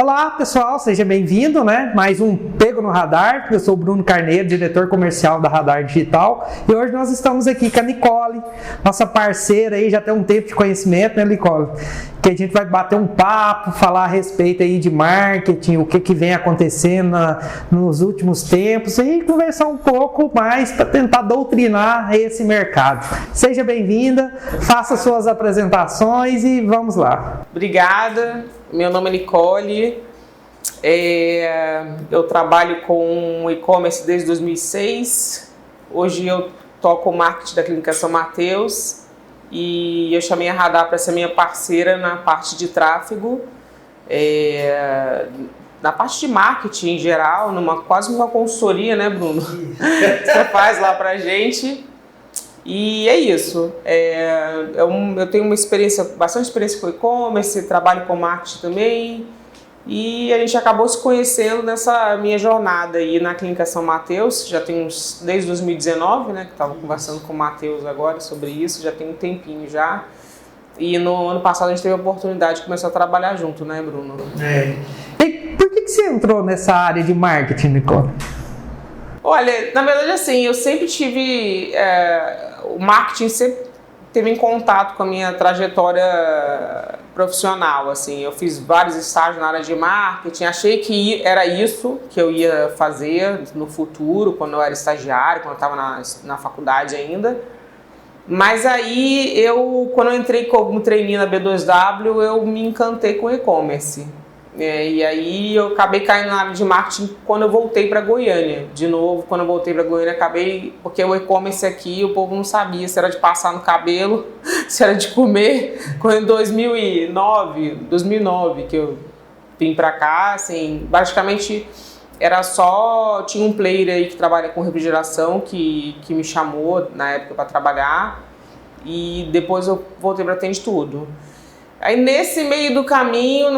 Olá pessoal, seja bem-vindo, né? Mais um Pego no Radar. Eu sou o Bruno Carneiro, diretor comercial da Radar Digital, e hoje nós estamos aqui com a Nicole, nossa parceira aí, já tem um tempo de conhecimento, né, Nicole? Que a gente vai bater um papo, falar a respeito aí de marketing, o que vem acontecendo nos últimos tempos e conversar um pouco mais para tentar doutrinar esse mercado. Seja bem-vinda, faça suas apresentações e vamos lá. Obrigada, meu nome é Nicole, eu trabalho com e-commerce desde 2006, hoje eu toco o marketing da Clínica São Mateus e eu chamei a Radar para ser minha parceira na parte de tráfego, na parte de marketing em geral, quase uma consultoria, né, Bruno? Você faz lá pra gente. E é isso. Eu tenho bastante experiência com e-commerce, trabalho com marketing também. E a gente acabou se conhecendo nessa minha jornada aí na Clínica São Mateus, já tem desde 2019, né, que estava conversando com o Matheus agora sobre isso, já tem um tempinho já. E no ano passado a gente teve a oportunidade de começar a trabalhar junto, né, Bruno? E por que você entrou nessa área de marketing, Nicole? Olha, na verdade assim, eu sempre tive, o marketing sempre teve em contato com a minha trajetória profissional, assim, eu fiz vários estágios na área de marketing, achei que era isso que eu ia fazer no futuro, quando eu era estagiário, quando eu estava na faculdade ainda, mas aí quando eu entrei como trainee na B2W, eu me encantei com e-commerce. E aí eu acabei caindo na área de marketing quando eu voltei para Goiânia. De novo, quando eu voltei para Goiânia, porque o e-commerce aqui, o povo não sabia se era de passar no cabelo, se era de comer. Quando em 2009 que eu vim para cá, assim, basicamente tinha um player aí que trabalha com refrigeração que me chamou na época para trabalhar e depois eu voltei para Tem de Tudo. Aí nesse meio do caminho,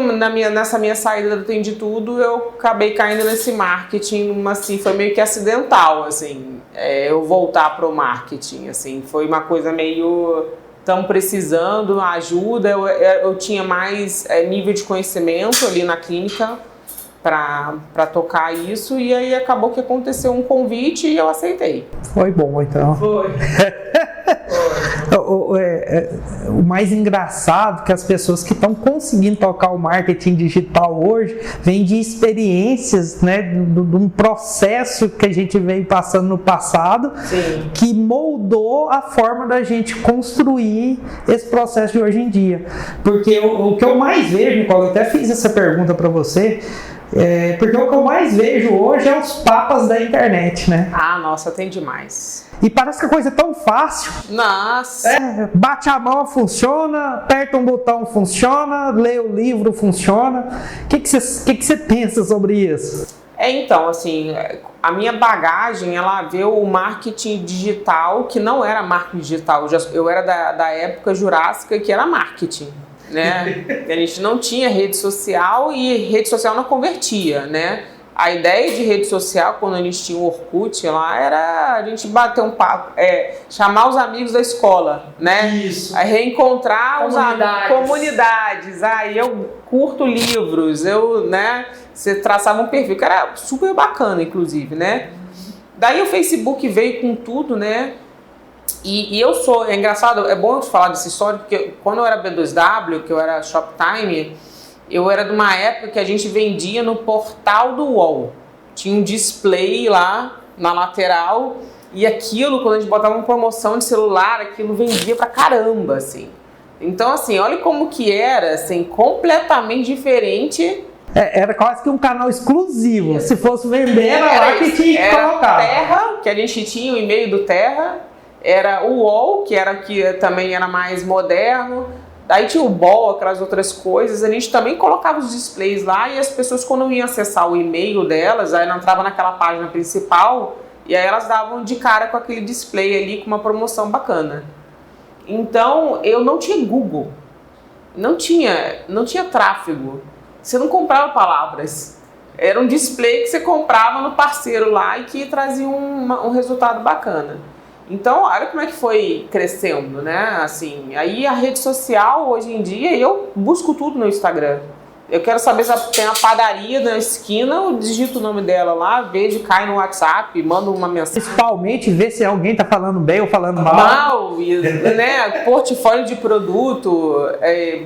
nessa minha saída do Tem de Tudo, eu acabei caindo nesse marketing, assim, foi meio que acidental, assim, eu voltar pro marketing, assim, foi uma coisa meio, tão precisando, ajuda, eu tinha mais nível de conhecimento ali na clínica para tocar isso, e aí acabou que aconteceu um convite e eu aceitei. Foi bom, então. Foi. O mais engraçado é que as pessoas que estão conseguindo tocar o marketing digital hoje vêm de experiências, né, de um processo que a gente veio passando no passado. Sim. Que moldou a forma da gente construir esse processo de hoje em dia. Porque o que eu mais vejo, Nicole, eu até fiz essa pergunta para você, porque o que eu mais vejo hoje é os papas da internet, né? Ah, nossa, tem demais. E parece que a coisa é tão fácil. Nossa! Bate a mão, funciona, aperta um botão, funciona, lê o livro, funciona. O que você pensa sobre isso? Então, assim, a minha bagagem, ela vê o marketing digital, que não era marketing digital. Eu era da época jurássica, que era marketing, né? A gente não tinha rede social e rede social não convertia, né? A ideia de rede social, quando a gente tinha o Orkut lá, era a gente bater um papo, chamar os amigos da escola, né? Isso. Reencontrar comunidades. Aí eu curto livros, né? Você traçava um perfil, que era super bacana, inclusive, né? Daí o Facebook veio com tudo, né? E é engraçado, é bom eu te falar dessa história, porque quando eu era B2W, que eu era Shoptime, eu era de uma época que a gente vendia no portal do UOL. Tinha um display lá na lateral e aquilo, quando a gente botava uma promoção de celular, aquilo vendia pra caramba, assim. Então, assim, olha como que era, assim, completamente diferente. Era quase que um canal exclusivo. Se fosse vender, era lá que tinha que colocar. Era Terra, que a gente tinha o e-mail do Terra. Era o UOL, que também era mais moderno. Daí tinha o BOL, aquelas outras coisas, a gente também colocava os displays lá e as pessoas, quando iam acessar o e-mail delas, aí ela entrava naquela página principal e aí elas davam de cara com aquele display ali com uma promoção bacana. Então eu não tinha Google, não tinha tráfego, você não comprava palavras, era um display que você comprava no parceiro lá e que trazia um resultado bacana. Então, olha como é que foi crescendo, né? Assim, aí a rede social, hoje em dia, eu busco tudo no Instagram. Eu quero saber se tem uma padaria na esquina, eu digito o nome dela lá, vejo, cai no WhatsApp, mando uma mensagem. Principalmente ver se alguém tá falando bem ou falando mal. Né? Portfólio de produto,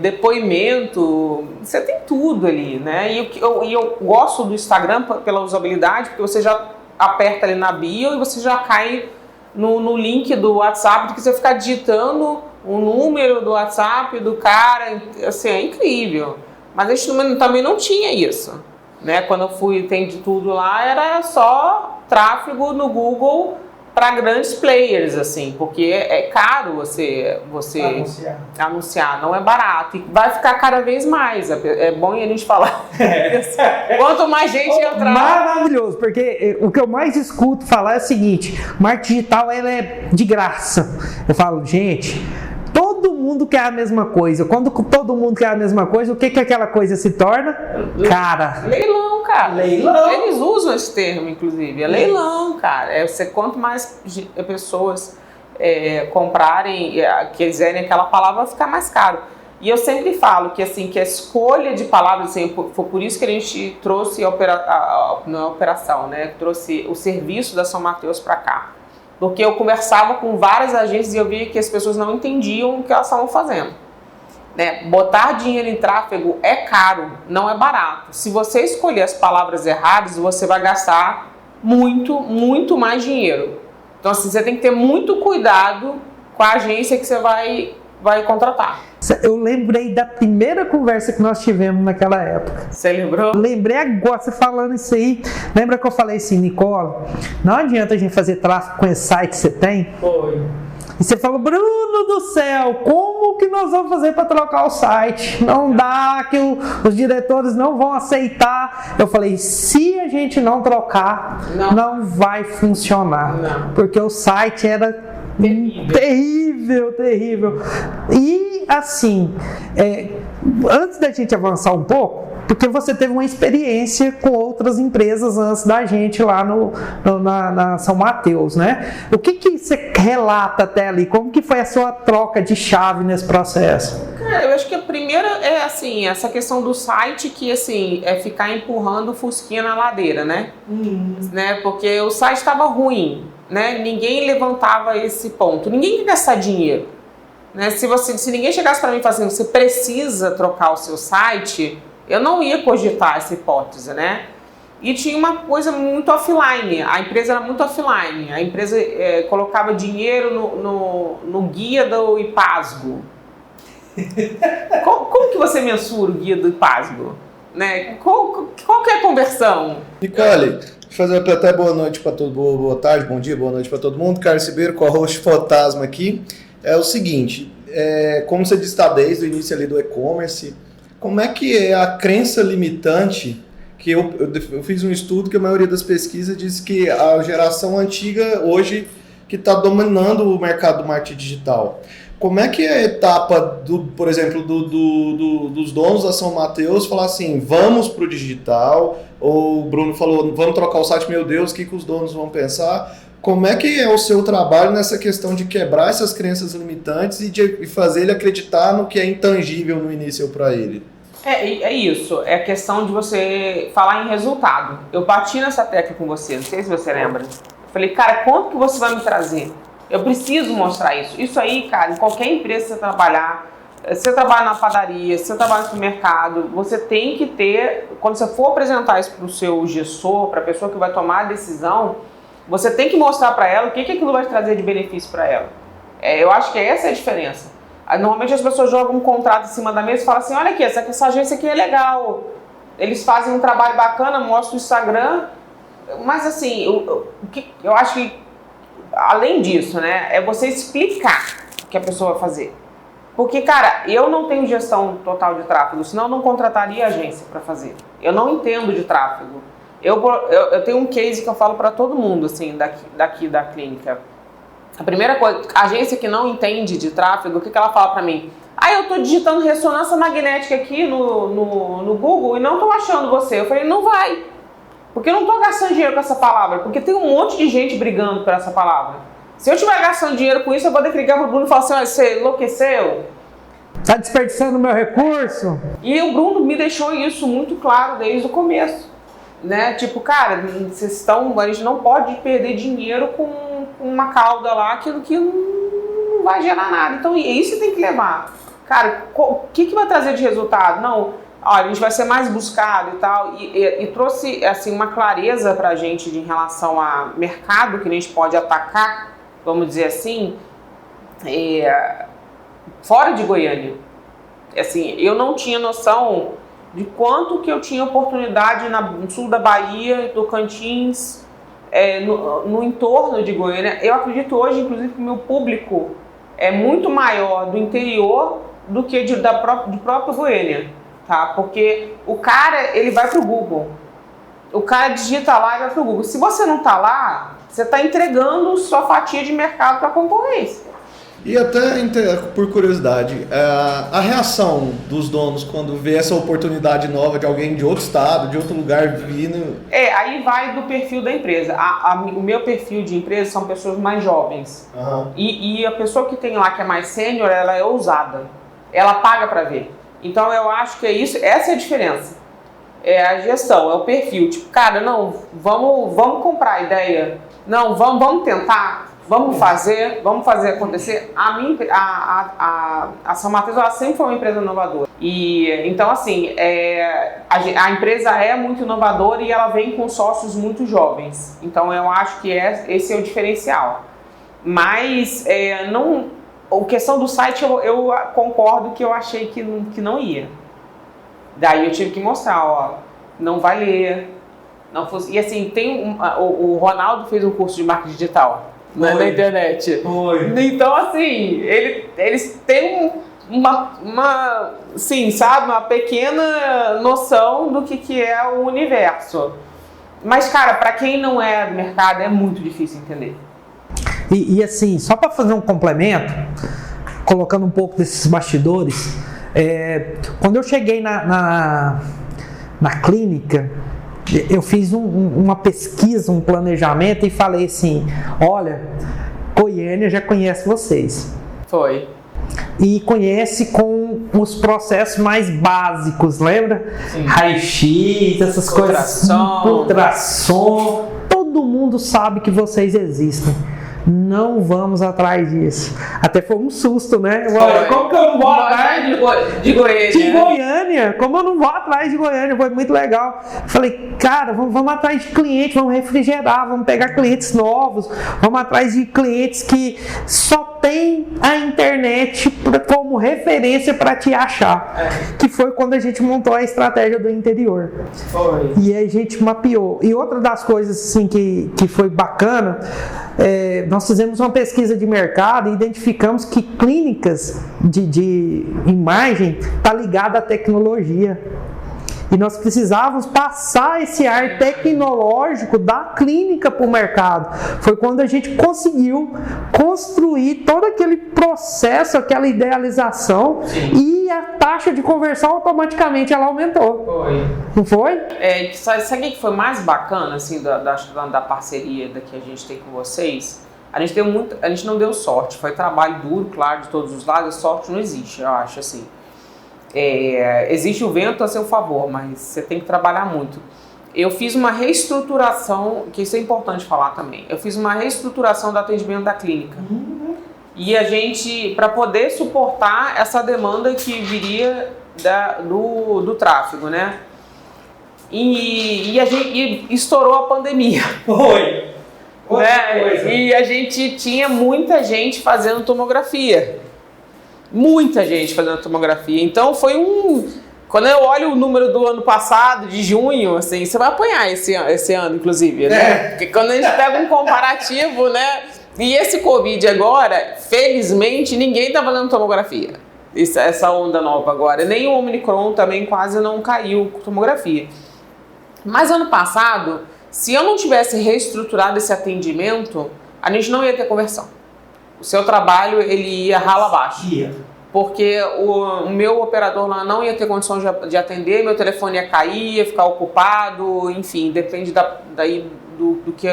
depoimento, você tem tudo ali, né? E eu gosto do Instagram pela usabilidade, porque você já aperta ali na bio e você já cai no link do WhatsApp, do que você ficar digitando o número do WhatsApp do cara, assim, é incrível. Mas a gente também não tinha isso, né? Quando eu fui, tem de tudo lá, era só tráfego no Google para grandes players, assim, porque é caro você anunciar, não é barato, e vai ficar cada vez mais, é bom a gente falar. Quanto mais gente entrar... Maravilhoso, porque o que eu mais escuto falar é o seguinte, marketing digital, ela é de graça. Eu falo, gente... Todo mundo quer a mesma coisa. Quando todo mundo quer a mesma coisa, o que aquela coisa se torna? Cara. Leilão, cara. Leilão. Eles usam esse termo, inclusive. É leilão, cara. Quanto mais pessoas comprarem, quiserem aquela palavra, vai ficar mais caro. E eu sempre falo que, assim, que a escolha de palavras, assim, foi por isso que a gente trouxe não é operação, né? Trouxe o serviço da São Mateus para cá. Porque eu conversava com várias agências e eu via que as pessoas não entendiam o que elas estavam fazendo. Né? Botar dinheiro em tráfego é caro, não é barato. Se você escolher as palavras erradas, você vai gastar muito, muito mais dinheiro. Então, assim, você tem que ter muito cuidado com a agência que você vai contratar. Eu lembrei da primeira conversa que nós tivemos naquela época. Você lembrou? Lembrei agora, você falando isso aí. Lembra que eu falei assim, Nicole, não adianta a gente fazer tráfego com esse site que você tem? Foi. E você falou, Bruno do céu, como que nós vamos fazer para trocar o site? Não dá, que os diretores não vão aceitar. Eu falei, se a gente não trocar, não vai funcionar. Não. Porque o site era terrível. E assim, antes da gente avançar um pouco, porque você teve uma experiência com outras empresas antes da gente lá na São Mateus, né? O que você relata até ali? Como que foi a sua troca de chave nesse processo? Cara, eu acho que a primeira é assim, essa questão do site que assim, é ficar empurrando o fusquinha na ladeira, né? Né? Porque o site estava ruim, né? Ninguém levantava esse ponto, ninguém quer gastar dinheiro. Né? Se ninguém chegasse para mim e falasse assim, você precisa trocar o seu site, eu não ia cogitar essa hipótese, né? E tinha uma coisa muito offline, a empresa era muito offline, a empresa colocava dinheiro no guia do IPASGO. Como que você mensura o guia do IPASGO? Né? Qual que é a conversão? Nicole, fazer até boa noite para todo mundo, boa tarde, bom dia, boa noite para todo mundo. Carlos Ribeiro, co-host Fantasma aqui. É o seguinte, como você disse, está desde o início ali do e-commerce, como é que é a crença limitante, que eu fiz um estudo que a maioria das pesquisas diz que a geração antiga hoje que está dominando o mercado do marketing digital. Como é que é a etapa, por exemplo, dos donos da São Mateus falar assim, vamos para o digital, ou o Bruno falou, vamos trocar o site, meu Deus, o que os donos vão pensar? Como é que é o seu trabalho nessa questão de quebrar essas crenças limitantes e de fazer ele acreditar no que é intangível no início para ele? É isso, é a questão de você falar em resultado. Eu bati nessa tecla com você, não sei se você lembra. Eu falei, cara, quanto que você vai me trazer? Eu preciso mostrar isso. Isso aí, cara, em qualquer empresa que você trabalhar, se você trabalha na padaria, se você trabalha no mercado, você tem que ter, quando você for apresentar isso para o seu gestor, para a pessoa que vai tomar a decisão, você tem que mostrar para ela o que aquilo vai trazer de benefício para ela. Eu acho que essa é a diferença. Normalmente as pessoas jogam um contrato em cima da mesa e falam assim, olha aqui, essa agência aqui é legal, eles fazem um trabalho bacana, mostram o Instagram, mas assim, eu acho que além disso, né, é você explicar o que a pessoa vai fazer. Porque, cara, eu não tenho gestão total de tráfego, senão eu não contrataria a agência para fazer. Eu não entendo de tráfego. Eu tenho um case que eu falo para todo mundo, assim, daqui da clínica. A primeira coisa, a agência que não entende de tráfego, o que ela fala para mim? Eu tô digitando ressonância magnética aqui no Google e não tô achando você. Eu falei, não vai. Porque eu não tô gastando dinheiro com essa palavra, porque tem um monte de gente brigando por essa palavra. Se eu estiver gastando dinheiro com isso, eu vou ter que ligar pro Bruno e falar assim, você enlouqueceu? Tá desperdiçando meu recurso? E o Bruno me deixou isso muito claro desde o começo, né? Tipo, cara, a gente não pode perder dinheiro com uma cauda lá, aquilo que não vai gerar nada. Então, isso tem que levar. Cara, o que vai trazer de resultado? Não, olha, a gente vai ser mais buscado e tal. E trouxe, assim, uma clareza pra gente em relação a mercado que a gente pode atacar, vamos dizer assim, fora de Goiânia. Assim, eu não tinha noção de quanto que eu tinha oportunidade no sul da Bahia, Tocantins, no entorno de Goiânia. Eu acredito hoje, inclusive, que o meu público é muito maior do interior do que do próprio Goiânia, tá? Porque o cara, ele vai pro Google. O cara digita lá e vai pro Google. Se você não tá lá, você tá entregando sua fatia de mercado para a concorrência. E até, por curiosidade, a reação dos donos quando vê essa oportunidade nova de alguém de outro estado, de outro lugar vindo... Aí vai do perfil da empresa. O meu perfil de empresa são pessoas mais jovens. Uhum. E a pessoa que tem lá, que é mais sênior, ela é ousada. Ela paga para ver. Então eu acho que essa é a diferença. É a gestão, é o perfil. Tipo, cara, não, vamos comprar a ideia. Não, vamos tentar. Vamos fazer acontecer. A São Mateus, ela sempre foi uma empresa inovadora. E então, assim, a empresa é muito inovadora e ela vem com sócios muito jovens. Então, eu acho que esse é o diferencial. Mas, a questão do site, eu concordo que eu achei que não ia. Daí eu tive que mostrar, ó, não vai ler. Não fosse, e assim, o Ronaldo fez um curso de marketing digital. Na internet. Oi. Então, assim, eles têm uma pequena noção do que é o universo. Mas, cara, para quem não é do mercado, é muito difícil entender. E assim, só para fazer um complemento, colocando um pouco desses bastidores, quando eu cheguei na clínica, eu fiz uma pesquisa, um planejamento e falei assim, olha, Goiânia já conhece vocês. Foi. E conhece com os processos mais básicos, lembra? Raio-X, essas coisas. Ultrassom. Todo mundo sabe que vocês existem. Não vamos atrás disso. Até foi um susto, né? Como que eu não vou atrás de Goiânia? De Goiânia? Como eu não vou atrás de Goiânia? Foi muito legal. Falei, cara, vamos atrás de clientes, vamos refrigerar, vamos pegar clientes novos, vamos atrás de clientes que só tem a internet como referência para te achar. Que foi quando a gente montou a estratégia do interior. Foi. E aí a gente mapeou. E outra das coisas assim, que foi bacana, nós fizemos uma pesquisa de mercado e identificamos que clínicas de imagem está ligada à tecnologia. E nós precisávamos passar esse ar tecnológico da clínica para o mercado. Foi quando a gente conseguiu construir todo aquele processo, aquela idealização. Sim. E a taxa de conversão automaticamente ela aumentou. Foi. Não foi? Sabe o que foi mais bacana assim, da parceria que a gente tem com vocês? A gente não deu sorte, foi trabalho duro, claro, de todos os lados. Sorte não existe, eu acho assim. Existe o vento a seu favor, mas você tem que trabalhar muito. Eu fiz uma reestruturação, que isso é importante falar também. Eu fiz uma reestruturação do atendimento da clínica. E a gente, para poder suportar essa demanda que viria do tráfego, né? E estourou a pandemia. Foi. Né? E a gente tinha muita gente fazendo tomografia. Muita gente fazendo tomografia. Então foi Quando eu olho o número do ano passado, de junho, assim, você vai apanhar esse ano, inclusive, né? Porque quando a gente pega um comparativo, né? E esse Covid agora, felizmente, ninguém tá fazendo tomografia. Essa onda nova agora. Nem o Omicron também quase não caiu com tomografia. Mas ano passado, se eu não tivesse reestruturado esse atendimento, a gente não ia ter conversão. O seu trabalho, ele ia rala abaixo. Porque o meu operador lá não ia ter condições de atender, meu telefone ia cair, ia ficar ocupado, enfim, depende do que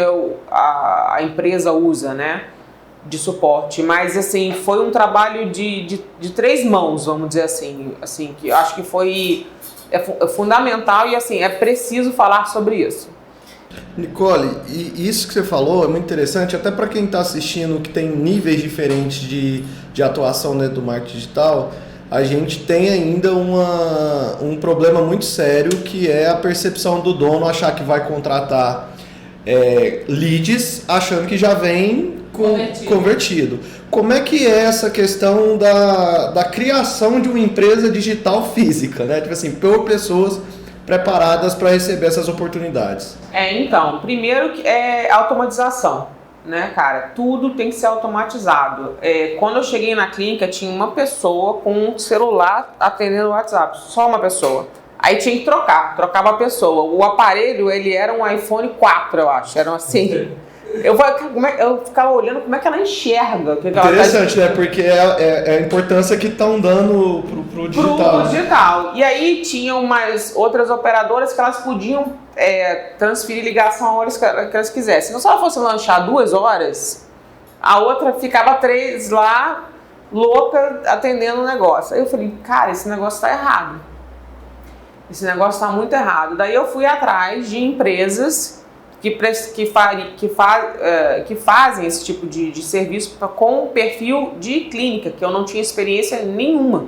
a empresa usa, né? de suporte, mas assim, foi um trabalho de 3 mãos, vamos dizer assim, que eu acho que é fundamental e assim, é preciso falar sobre isso. Nicole, e isso que você falou é muito interessante, até para quem está assistindo, que tem níveis diferentes de atuação dentro do marketing digital. A gente tem ainda um problema muito sério, que é a percepção do dono achar que vai contratar leads achando que já vem convertido. Como é que é essa questão da criação de uma empresa digital física, né? Tipo assim, por pessoas preparadas para receber essas oportunidades. Então, primeiro é automatização, né, cara? Tudo tem que ser automatizado. Quando eu cheguei na clínica, tinha uma pessoa com um celular atendendo o WhatsApp, só uma pessoa. Aí tinha que trocava a pessoa. O aparelho, ele era um iPhone 4, eu acho, era assim... Eu ficava olhando como é que ela enxerga. Interessante, né? Porque é a importância que estão dando pro digital. Pro digital. E aí tinham umas outras operadoras que elas podiam transferir ligação a horas que elas quisessem. Então, se ela fosse lanchar 2 horas, a outra ficava 3 lá, louca, atendendo o negócio. Aí eu falei, cara, esse negócio tá errado. Esse negócio tá muito errado. Daí eu fui atrás de empresas que fazem esse tipo de serviço com perfil de clínica, que eu não tinha experiência nenhuma.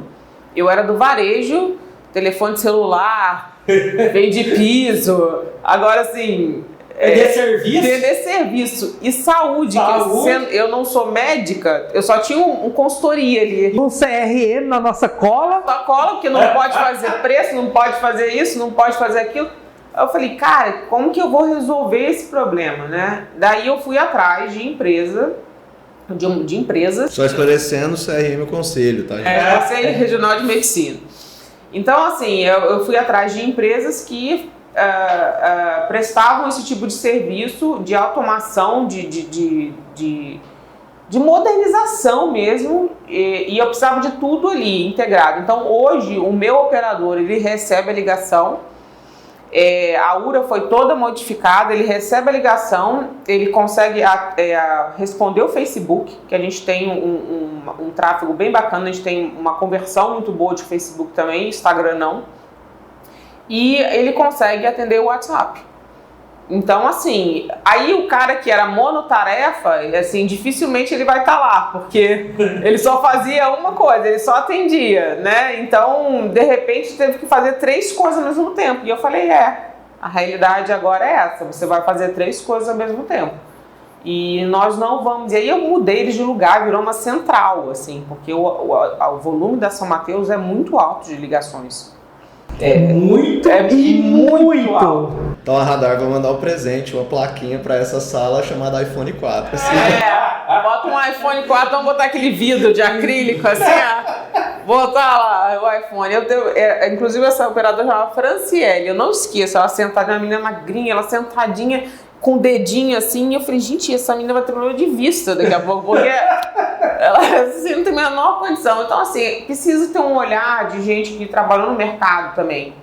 Eu era do varejo, telefone celular, vende piso, agora assim... Vender serviço e saúde. Que eu não sou médica, eu só tinha um consultoria ali. Um CRM na nossa cola. Só cola, porque não pode fazer preço, não pode fazer isso, não pode fazer aquilo. Eu falei, cara, como que eu vou resolver esse problema, né? Daí eu fui atrás de empresas. Só esclarecendo, CRM Conselho, tá? Conselho Regional de Medicina. Então, assim, eu fui atrás de empresas que prestavam esse tipo de serviço de automação, de modernização mesmo, e eu precisava de tudo ali integrado. Então, hoje, o meu operador, ele recebe a ligação. A URA foi toda modificada, ele recebe a ligação, ele consegue responder o Facebook, que a gente tem um tráfego bem bacana, a gente tem uma conversão muito boa de Facebook também, Instagram não, e ele consegue atender o WhatsApp. Então, assim, aí o cara que era monotarefa, assim, dificilmente ele vai estar lá, porque ele só fazia uma coisa, ele só atendia, né? Então, de repente, teve que fazer 3 coisas ao mesmo tempo. E eu falei, a realidade agora é essa, você vai fazer 3 coisas ao mesmo tempo. E nós não vamos... E aí eu mudei eles de lugar, virou uma central, assim, porque o volume da São Mateus é muito alto de ligações. Muito alto. Então a Radar vai mandar um presente, uma plaquinha para essa sala chamada iPhone 4. Assim. Bota um iPhone 4, vamos botar aquele vidro de acrílico assim, botar lá o iPhone. Inclusive essa operadora chamava Franciele, eu não esqueço, ela sentada, uma menina magrinha, ela sentadinha com o dedinho assim, e eu falei, gente, essa menina vai ter problema de vista daqui a pouco, porque ela assim, não tem a menor condição. Então assim, precisa ter um olhar de gente que trabalhou no mercado também.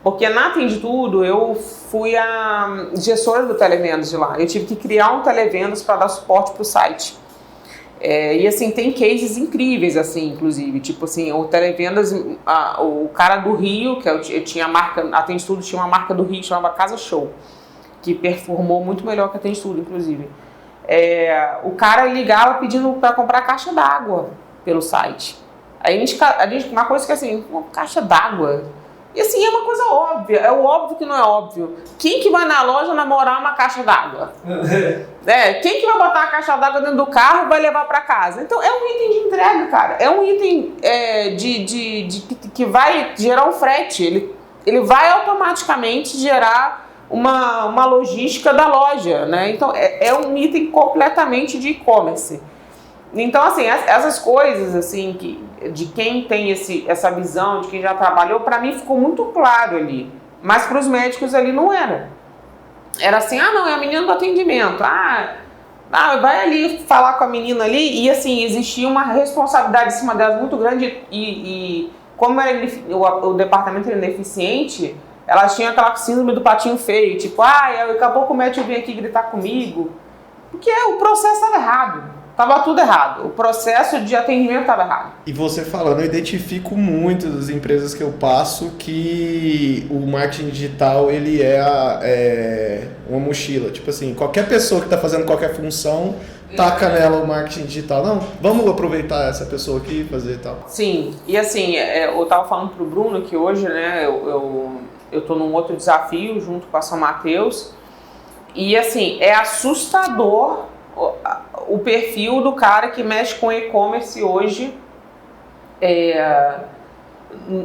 Porque na Atende Tudo eu fui a gestora do televendas de lá. Eu tive que criar um televendas para dar suporte para o site. E assim, tem cases incríveis, assim, inclusive. Tipo assim, o televendas, o cara do Rio, que eu tinha a marca, Atende Tudo tinha uma marca do Rio, chamava Casa Show, que performou muito melhor que Atende Tudo, inclusive. O cara ligava pedindo para comprar caixa d'água pelo site. Aí a gente, uma coisa que assim, uma caixa d'água... E assim, é uma coisa óbvia, é o óbvio que não é óbvio. Quem que vai na loja namorar uma caixa d'água? Quem que vai botar a caixa d'água dentro do carro e vai levar para casa? Então, é um item de entrega, cara. É um item que vai gerar um frete. Ele vai automaticamente gerar uma logística da loja, né? Então, é um item completamente de e-commerce. Então, assim, essas coisas, assim, de quem tem essa visão, de quem já trabalhou, para mim ficou muito claro ali. Mas para os médicos ali não era. Era assim, não, é a menina do atendimento. Vai ali falar com a menina ali. E, assim, existia uma responsabilidade em cima delas muito grande. E como o departamento era ineficiente, elas tinham aquela síndrome do patinho feio. Tipo, daqui a pouco o médico vem aqui gritar comigo. Porque o processo estava errado. Tava tudo errado. O processo de atendimento estava errado. E você falando, eu identifico muito das empresas que eu passo que o marketing digital, ele é uma mochila. Tipo assim, qualquer pessoa que está fazendo qualquer função, taca nela o marketing digital. Não, vamos aproveitar essa pessoa aqui e fazer tal. Sim, e assim, eu tava falando pro Bruno que hoje, né, eu tô num outro desafio junto com a São Mateus. E assim, é assustador o perfil do cara que mexe com e-commerce hoje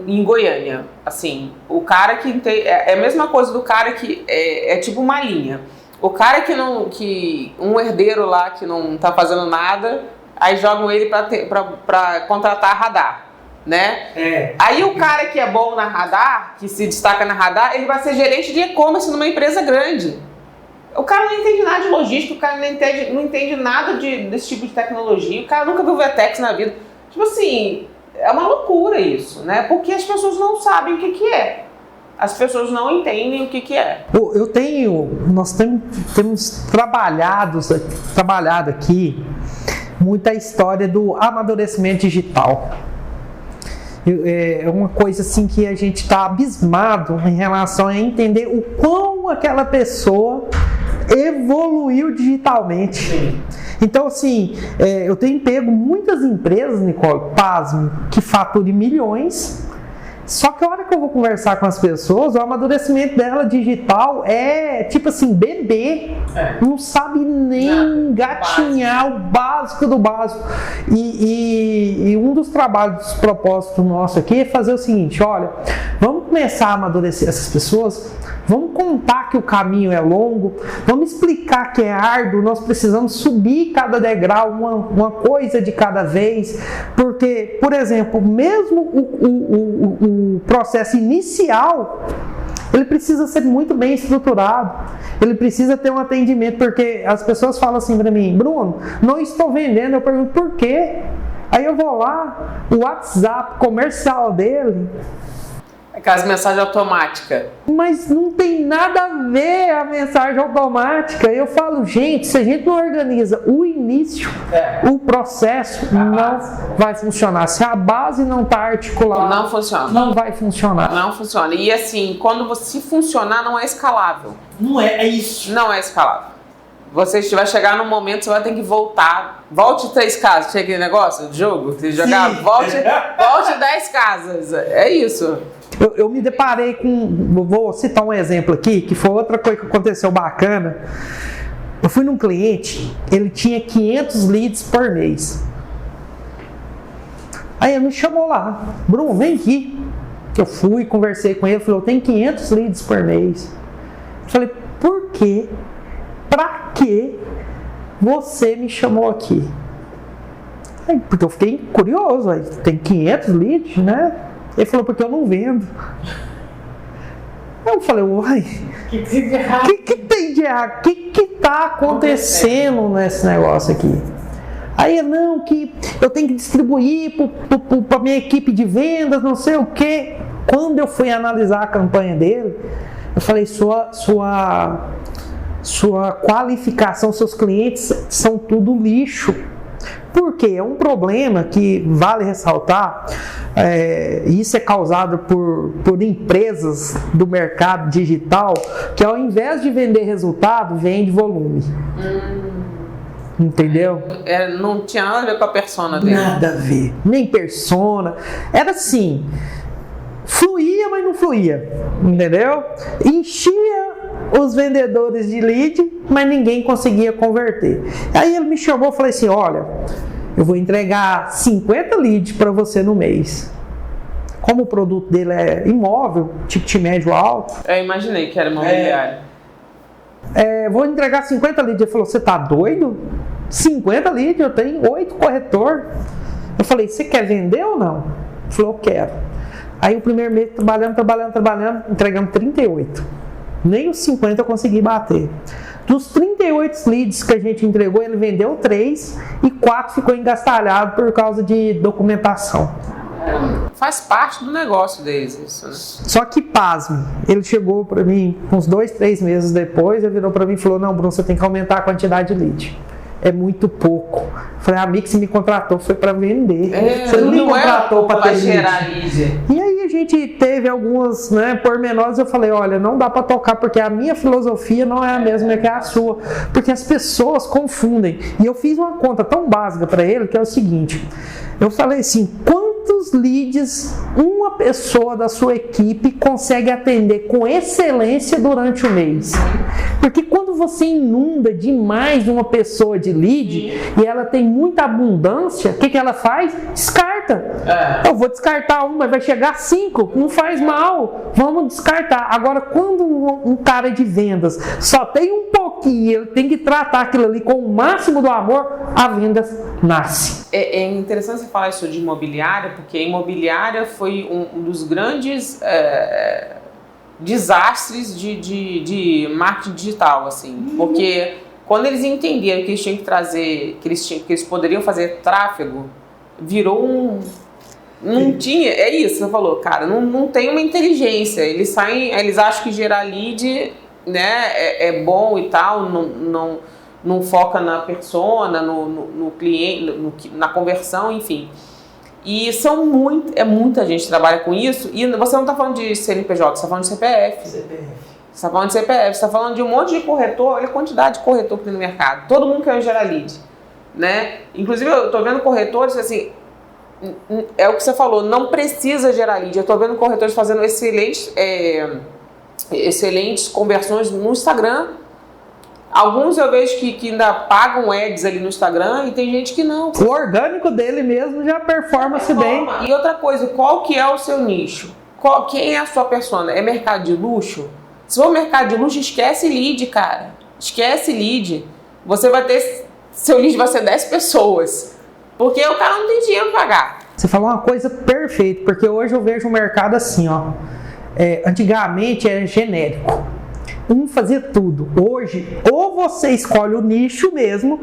em Goiânia. Assim, o cara que é a mesma coisa do cara que é tipo uma linha. O cara que um herdeiro lá que não tá fazendo nada, aí jogam ele para contratar radar, né? Aí o cara que é bom na radar, que se destaca na radar, ele vai ser gerente de e-commerce numa empresa grande. O cara não entende nada de logística, o cara não entende nada desse tipo de tecnologia, o cara nunca viu VTEX na vida. Tipo assim, é uma loucura isso, né? Porque as pessoas não sabem o que é. As pessoas não entendem o que é. Nós temos trabalhado aqui muita história do amadurecimento digital. É uma coisa assim que a gente está abismado em relação a entender o quão aquela pessoa evoluiu digitalmente. Sim. Então, assim, eu tenho pego muitas empresas, Nicole, pasme, que faturam milhões. Só que a hora que eu vou conversar com as pessoas, o amadurecimento dela digital é tipo assim, bebê. Não sabe nem engatinhar o básico do básico. E um dos trabalhos, dos propósitos nossos aqui é fazer o seguinte: olha, vamos começar a amadurecer essas pessoas, vamos contar que o caminho é longo, vamos explicar que é árduo, nós precisamos subir cada degrau, uma coisa de cada vez, porque, por exemplo, mesmo o processo inicial, ele precisa ser muito bem estruturado, ele precisa ter um atendimento, porque as pessoas falam assim para mim: Bruno, não estou vendendo. Eu pergunto por quê? Aí eu vou lá, o WhatsApp comercial dele, aquelas mensagens automáticas. Mas não tem nada a ver a mensagem automática. Eu falo, gente, se a gente não organiza o início, o processo não vai funcionar. Se a base não está articulada, não funciona. Não vai funcionar. Não funciona. E assim, quando se funcionar, não é escalável. Não é isso. Não é escalável. Você vai chegar num momento, você vai ter que voltar. Volte 3 casas. Tinha aquele negócio de jogo? Você jogar, volte 10 casas. É isso. Eu me deparei com... Vou citar um exemplo aqui, que foi outra coisa que aconteceu bacana. Eu fui num cliente, ele tinha 500 leads por mês. Aí ele me chamou lá: Bruno, vem aqui. Eu fui, conversei com ele, falei: eu tenho 500 leads por mês. Eu falei: por quê? Pra que você me chamou aqui? Aí, porque eu fiquei curioso, aí, tem 500 leads, né? Ele falou: porque eu não vendo. Eu falei: uai, o que tem de errado? O que está acontecendo nesse negócio aqui? Aí ele: não, que eu tenho que distribuir para minha equipe de vendas, não sei o quê. Quando eu fui analisar a campanha dele, eu falei: sua qualificação, seus clientes são tudo lixo. Por quê? É um problema que vale ressaltar. Isso é causado por empresas do mercado digital que, ao invés de vender resultado, vende volume. Entendeu? Não tinha nada a ver com a persona dele. Nada a ver. Nem persona. Era assim, fluía, mas não fluía. Entendeu? Enchia os vendedores de lead, mas ninguém conseguia converter. Aí ele me chamou e falou assim: olha, eu vou entregar 50 leads para você no mês. Como o produto dele é imóvel, ticket médio alto. Eu imaginei que era imobiliário. Vou entregar 50 leads. Ele falou: você tá doido? 50 leads? Eu tenho 8 corretores. Eu falei: você quer vender ou não? Ele falou: eu quero. Aí o primeiro mês, trabalhando, entregamos 38. Nem os 50 eu consegui bater. Dos 38 leads que a gente entregou, ele vendeu 3 e 4 ficou engastalhado por causa de documentação. Faz parte do negócio deles isso, né? Só que, pasme, ele chegou para mim uns 2, 3 meses depois, ele virou para mim e falou: não, Bruno, você tem que aumentar a quantidade de lead. é muito pouco. Falei, a Mix me contratou, foi para vender. Você não me contratou para gerar lead. E aí a gente teve algumas, pormenores, eu falei, olha, não dá para tocar, porque a minha filosofia não é a mesma que a sua. Porque as pessoas confundem. E eu fiz uma conta tão básica para ele, que é o seguinte, eu falei assim, quantos leads uma pessoa da sua equipe consegue atender com excelência durante o mês? Porque quando você inunda demais uma pessoa de lead e ela tem muita abundância, o que ela faz? Descarta. Eu vou descartar uma, mas vai chegar 5, não faz mal, vamos descartar. Agora, quando um cara de vendas só tem um pouquinho, ele tem que tratar aquilo ali com o máximo do amor, a venda nasce. É interessante você falar isso de imobiliária, porque a imobiliária foi um dos grandes desastres de marketing digital, assim, porque quando eles entenderam que eles tinham que trazer, que eles poderiam fazer tráfego, virou não tinha, é isso, você falou, cara, não tem uma inteligência, eles acham que gerar lead, é bom e tal, não foca na persona, no cliente, na conversão, enfim. E muita gente que trabalha com isso. E você não está falando de CNPJ, você está falando de CPF. Você está falando de CPF, você está falando de um monte de corretor. Olha a quantidade de corretor que tem no mercado. Todo mundo quer gerar lead, Inclusive, eu estou vendo corretores assim, é o que você falou, não precisa gerar lead. Eu estou vendo corretores fazendo excelentes conversões no Instagram. Alguns eu vejo que ainda pagam ads ali no Instagram e tem gente que não. O orgânico dele mesmo já performa-se bem. E outra coisa, qual que é o seu nicho? Quem é a sua persona? É mercado de luxo? Se for mercado de luxo, esquece lead, cara. Esquece lead. Você vai ter... Seu lead vai ser 10 pessoas. Porque o cara não tem dinheiro para pagar. Você falou uma coisa perfeita, porque hoje eu vejo o mercado assim, ó. Antigamente era genérico. Fazia tudo. Hoje, ou você escolhe o nicho mesmo.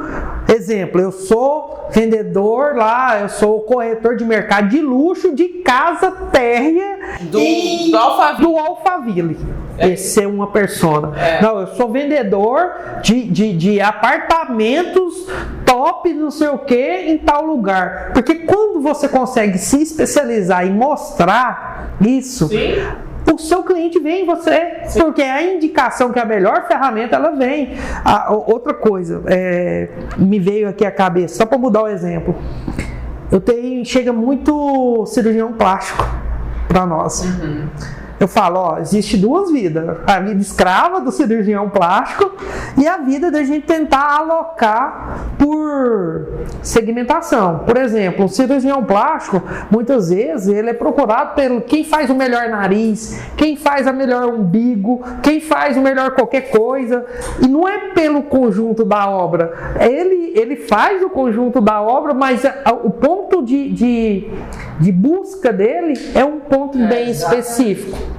Exemplo, eu sou vendedor lá, eu sou corretor de mercado de luxo de casa térrea do Alphaville. Esse é uma persona. Não, eu sou vendedor de apartamentos top, não sei o que, em tal lugar. Porque quando você consegue se especializar e mostrar isso... Sim. O seu cliente vem em você, sim, porque a indicação que é a melhor ferramenta, ela vem. Outra coisa, me veio aqui à cabeça, só para mudar o exemplo. Chega muito cirurgião plástico para nós. Uhum. Eu falo, existe 2 vidas. A vida escrava do cirurgião plástico e a vida da gente tentar alocar por segmentação. Por exemplo, o cirurgião plástico, muitas vezes, ele é procurado pelo quem faz o melhor nariz, quem faz a melhor umbigo, quem faz o melhor qualquer coisa. E não é pelo conjunto da obra. Ele faz o conjunto da obra, mas o ponto de busca dele é um ponto bem específico.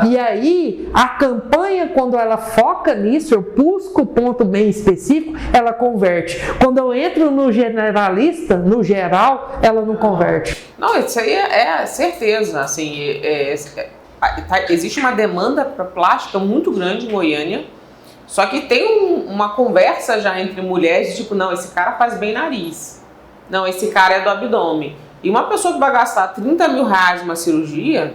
E aí, a campanha, quando ela foca nisso, eu busco o ponto bem específico, ela converte. Quando eu entro no generalista, no geral, ela não converte. Não, isso aí é certeza. Assim, existe uma demanda para plástica muito grande em Goiânia, só que tem uma conversa já entre mulheres, tipo, não, esse cara faz bem nariz. Não, esse cara é do abdômen. E uma pessoa que vai gastar 30 mil reais numa cirurgia,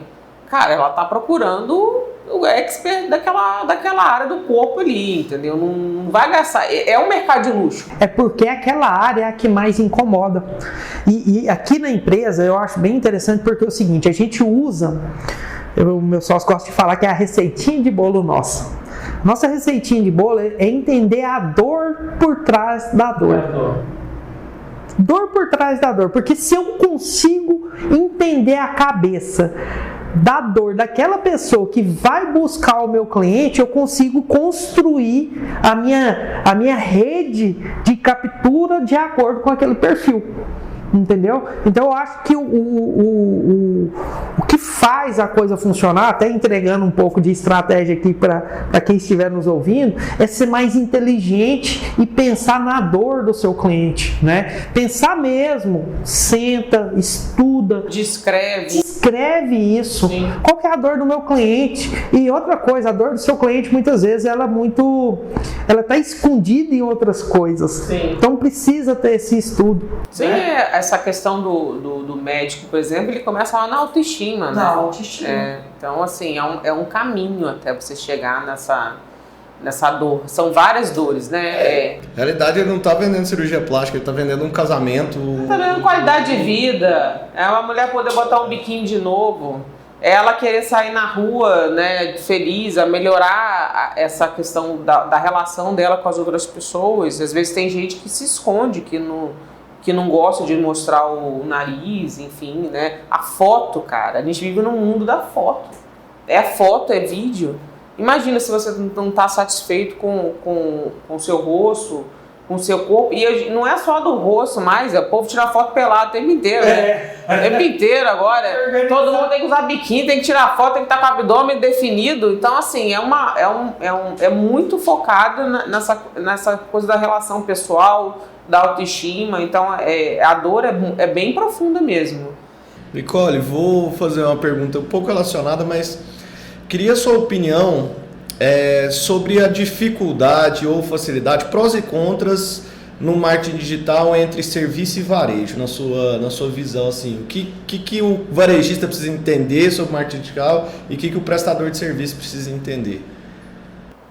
cara, ela tá procurando o expert daquela área do corpo ali, entendeu? Não vai gastar. É um mercado de luxo. É porque aquela área é a que mais incomoda. E aqui na empresa eu acho bem interessante porque é o seguinte, a gente usa, o meu sócio gosta de falar que é a receitinha de bolo nossa. Nossa receitinha de bolo é entender a dor por trás da dor. Dor por trás da dor. Porque se eu consigo entender a cabeça da dor daquela pessoa que vai buscar o meu cliente, eu consigo construir a minha rede de captura de acordo com aquele perfil. Entendeu? Então eu acho que o que faz a coisa funcionar, até entregando um pouco de estratégia aqui para quem estiver nos ouvindo, é ser mais inteligente e pensar na dor do seu cliente, né? Pensar mesmo, senta, estuda, descreve isso. Sim. Qual que é a dor do meu cliente? E outra coisa, a dor do seu cliente muitas vezes ela está escondida em outras coisas. Sim. Então precisa ter esse estudo. Sim, né? Essa questão do médico, por exemplo, ele começa lá na autoestima, né? Na autoestima. Então, assim, é um caminho até você chegar nessa dor. São várias dores, né? Na realidade, ele não está vendendo cirurgia plástica, ele está vendendo um casamento. Está vendendo qualidade de vida. É uma mulher poder botar um biquíni de novo. Ela querer sair na rua, né, feliz, a melhorar essa questão da relação dela com as outras pessoas. Às vezes tem gente que se esconde, que não gosta de mostrar o nariz, enfim, né? A foto, cara, a gente vive num mundo da foto. É foto, é vídeo. Imagina se você não está satisfeito com o seu rosto, com o seu corpo. E não é só do rosto mais, o povo tira foto pelado o tempo inteiro, né? O tempo inteiro agora. Todo mundo tem que usar biquíni, tem que tirar foto, tem que estar com o abdômen definido. Então, assim, é muito focado nessa coisa da relação pessoal, da autoestima. Então, a dor é bem profunda mesmo. Nicole, vou fazer uma pergunta um pouco relacionada, mas queria a sua opinião sobre a dificuldade ou facilidade, prós e contras no marketing digital entre serviço e varejo, na sua visão, assim, o que o varejista precisa entender sobre marketing digital e o que o prestador de serviço precisa entender?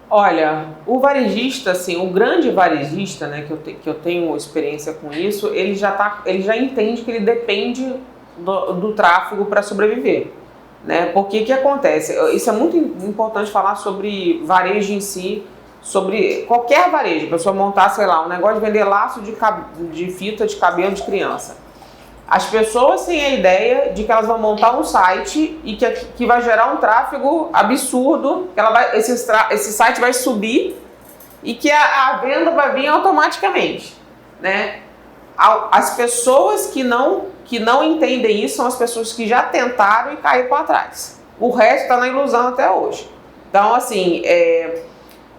Olha, o varejista, assim, o grande varejista, né, que eu tenho experiência com isso, ele já entende que ele depende do tráfego para sobreviver, né? Porque o que acontece? Isso é muito importante falar sobre varejo em si, sobre qualquer varejo. A pessoa montar, sei lá, um negócio de vender laço de fita de cabelo de criança. As pessoas têm a ideia de que elas vão montar um site e que vai gerar um tráfego absurdo, que esse site vai subir e que a venda vai vir automaticamente, né? As pessoas que não entendem isso são as pessoas que já tentaram e caíram para trás. O resto está na ilusão até hoje. Então, assim,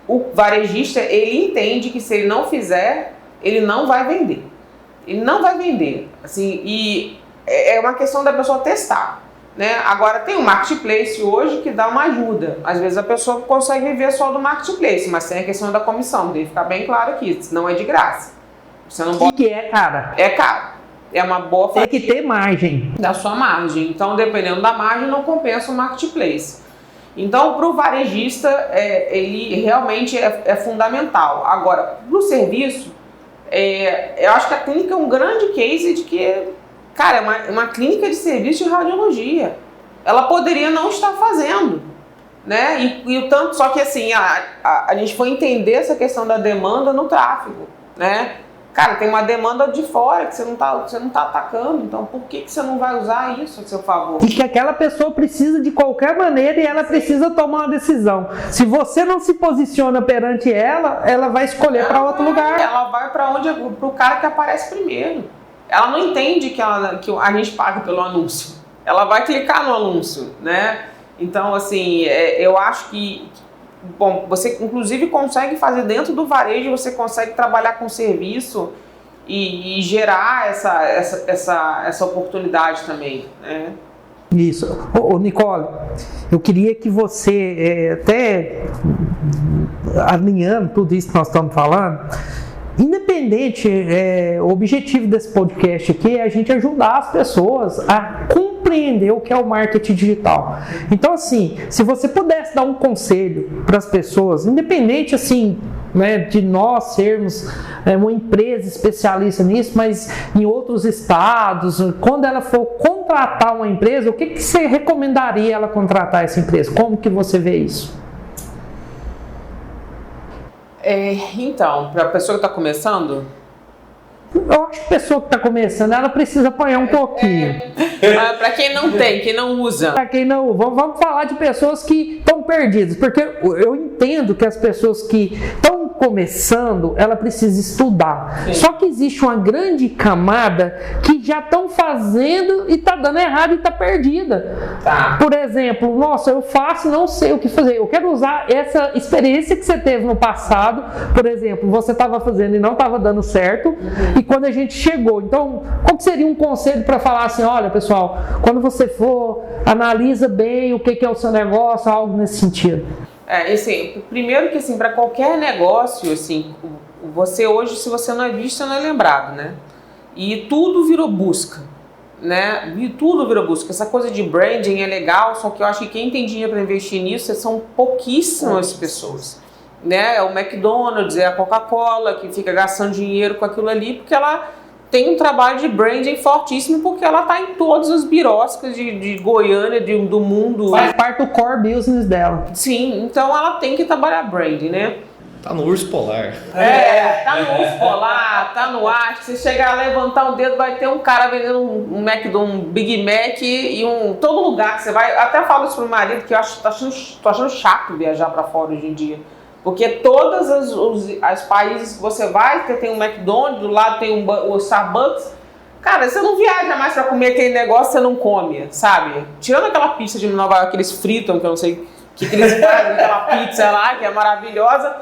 o varejista, ele entende que se ele não fizer, ele não vai vender. Ele não vai vender. Assim, e é uma questão da pessoa testar, né? Agora, tem o marketplace hoje que dá uma ajuda. Às vezes a pessoa consegue viver só do marketplace, mas tem a questão da comissão. Deve ficar bem claro aqui, não é de graça. Você não bota... que é, cara? É caro. É uma boa Tem que ter margem. Da sua margem. Então, dependendo da margem, não compensa o marketplace. Então, para o varejista, ele realmente é fundamental. Agora, para o serviço, eu acho que a clínica é um grande case de que, cara, é uma clínica de serviço de radiologia. Ela poderia não estar fazendo, né? E o tanto, só que assim, a gente foi entender essa questão da demanda no tráfego, né? Cara, tem uma demanda de fora que você não tá atacando, então por que você não vai usar isso a seu favor? E que aquela pessoa precisa de qualquer maneira e ela precisa tomar uma decisão. Se você não se posiciona perante ela vai escolher para outro lugar. Ela vai para o cara que aparece primeiro. Ela não entende que a gente paga pelo anúncio. Ela vai clicar no anúncio, né? Então, assim, eu acho que... Bom, você inclusive consegue fazer dentro do varejo, você consegue trabalhar com serviço e gerar essa oportunidade também, né? Isso. Ô, Nicole, eu queria que você, até alinhando tudo isso que nós estamos falando, independente, o objetivo desse podcast aqui é a gente ajudar as pessoas a compreender o que é o marketing digital. Então, assim, se você pudesse dar um conselho para as pessoas, independente, assim, né, de nós sermos uma empresa especialista nisso, mas em outros estados, quando ela for contratar uma empresa, o que você recomendaria ela contratar essa empresa? Como que você vê isso? Então, para a pessoa que está começando... Eu acho que a pessoa que está começando, ela precisa apanhar um pouquinho. Para quem não tem, quem não usa. Para quem não... Vamos falar de pessoas que estão perdidas, porque eu entendo que as pessoas que estão começando, ela precisa estudar. Sim. Só que existe uma grande camada que já estão fazendo e está dando errado e está perdida. Tá. Por exemplo, nossa, eu faço e não sei o que fazer. Eu quero usar essa experiência que você teve no passado. Por exemplo, você estava fazendo e não estava dando certo. E quando a gente chegou, então, qual que seria um conselho para falar assim, olha pessoal, quando você for, analisa bem o que é o seu negócio, algo nesse sentido. Assim, primeiro que assim, para qualquer negócio, assim, você hoje, se você não é visto, você não é lembrado, né? E tudo virou busca, né? E tudo virou busca. Essa coisa de branding é legal, só que eu acho que quem tem dinheiro para investir nisso são pouquíssimas pessoas, né? É o McDonald's, é a Coca-Cola que fica gastando dinheiro com aquilo ali, porque ela tem um trabalho de branding fortíssimo, porque ela está em todas as biroscas de Goiânia, do mundo. Faz parte do core business dela. Sim, então ela tem que trabalhar branding, né? Tá no urso polar. Tá no urso polar, tá no ar. Se você chegar a levantar o dedo, vai ter um cara vendendo um McDonald's, um Big Mac e todo lugar que você vai. Até falo isso pro marido, que eu tô achando chato viajar para fora hoje em dia. Porque todos os países que você vai, que tem um McDonald's, do lado tem o Starbucks. Cara, você não viaja mais pra comer aquele negócio, você não come, sabe? Tirando aquela pizza de Nova York que eles fritam, que eu não sei o que eles fazem, aquela pizza lá, que é maravilhosa.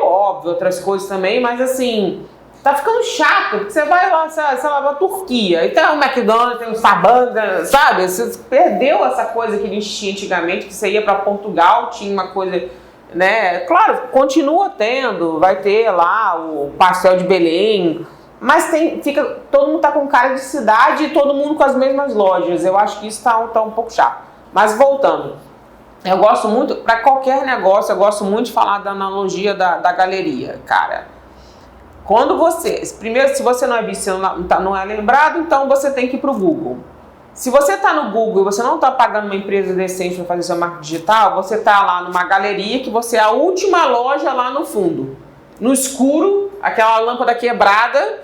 Óbvio, outras coisas também, mas assim, tá ficando chato, porque você vai lá, sei lá, pra Turquia, e tem um McDonald's, tem um Starbucks, sabe? Você perdeu essa coisa que a gente tinha antigamente, que você ia pra Portugal, tinha uma coisa... Né? Claro, continua tendo, vai ter lá o pastel de Belém, mas todo mundo tá com cara de cidade e todo mundo com as mesmas lojas. Eu acho que isso tá um pouco chato. Mas voltando, eu gosto muito, para qualquer negócio, eu gosto muito de falar da analogia da galeria, cara. Quando primeiro, se você não é visto, você não é lembrado, então você tem que ir pro Google. Se você está no Google e você não está pagando uma empresa decente para fazer seu marketing digital, você está lá numa galeria que você é a última loja lá no fundo. No escuro, aquela lâmpada quebrada,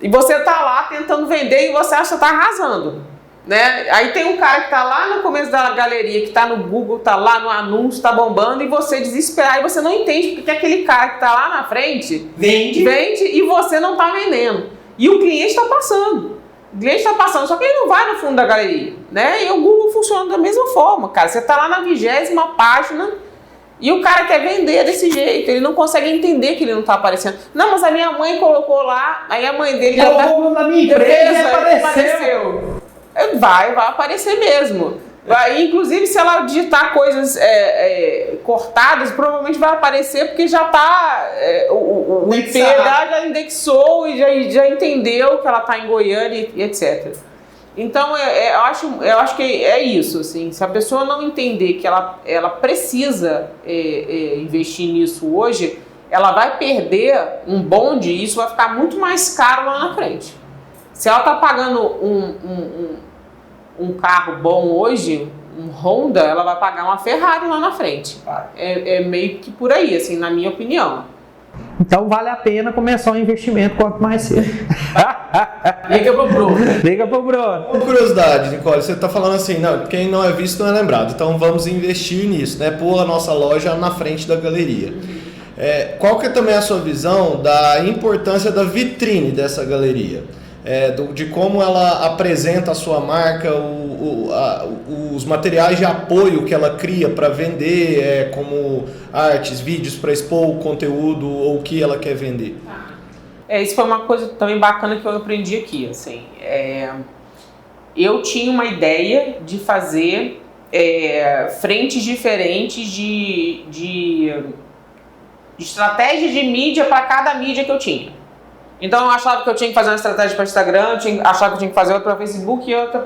e você está lá tentando vender e você acha que está arrasando. Né? Aí tem um cara que está lá no começo da galeria, que está no Google, está lá no anúncio, está bombando, e você desesperar, e você não entende porque aquele cara que está lá na frente vende e você não está vendendo. E o cliente está passando. O cliente está passando, só que ele não vai no fundo da galeria, né? E o Google funciona da mesma forma, cara. Você está lá na 20ª página e o cara quer vender desse jeito. Ele não consegue entender que ele não está aparecendo. Não, mas a minha mãe colocou lá, aí a mãe dele já colocou na minha empresa e apareceu. Vai aparecer mesmo. Inclusive, se ela digitar coisas cortadas, provavelmente vai aparecer porque já está o IP já indexou e já entendeu que ela está em Goiânia e etc. Então, eu acho que é isso. Assim, se a pessoa não entender que ela precisa investir nisso hoje, ela vai perder um bonde e isso vai ficar muito mais caro lá na frente. Se ela está pagando um carro bom hoje, um Honda, ela vai pagar uma Ferrari lá na frente. É meio que por aí, assim, na minha opinião. Então vale a pena começar um investimento quanto mais cedo. Liga pro Bruno. Liga pro Bruno. Uma curiosidade, Nicole, você está falando assim, não, quem não é visto não é lembrado, então vamos investir nisso, né? Pôr a nossa loja na frente da galeria. Qual que é também a sua visão da importância da vitrine dessa galeria? De como ela apresenta a sua marca, os materiais de apoio que ela cria para vender, como artes, vídeos para expor o conteúdo ou o que ela quer vender. Isso foi uma coisa também bacana que eu aprendi aqui. Assim, eu tinha uma ideia de fazer frentes diferentes de estratégia de mídia para cada mídia que eu tinha. Então eu achava que eu tinha que fazer uma estratégia para Instagram, achava que eu tinha que fazer outra para Facebook e outra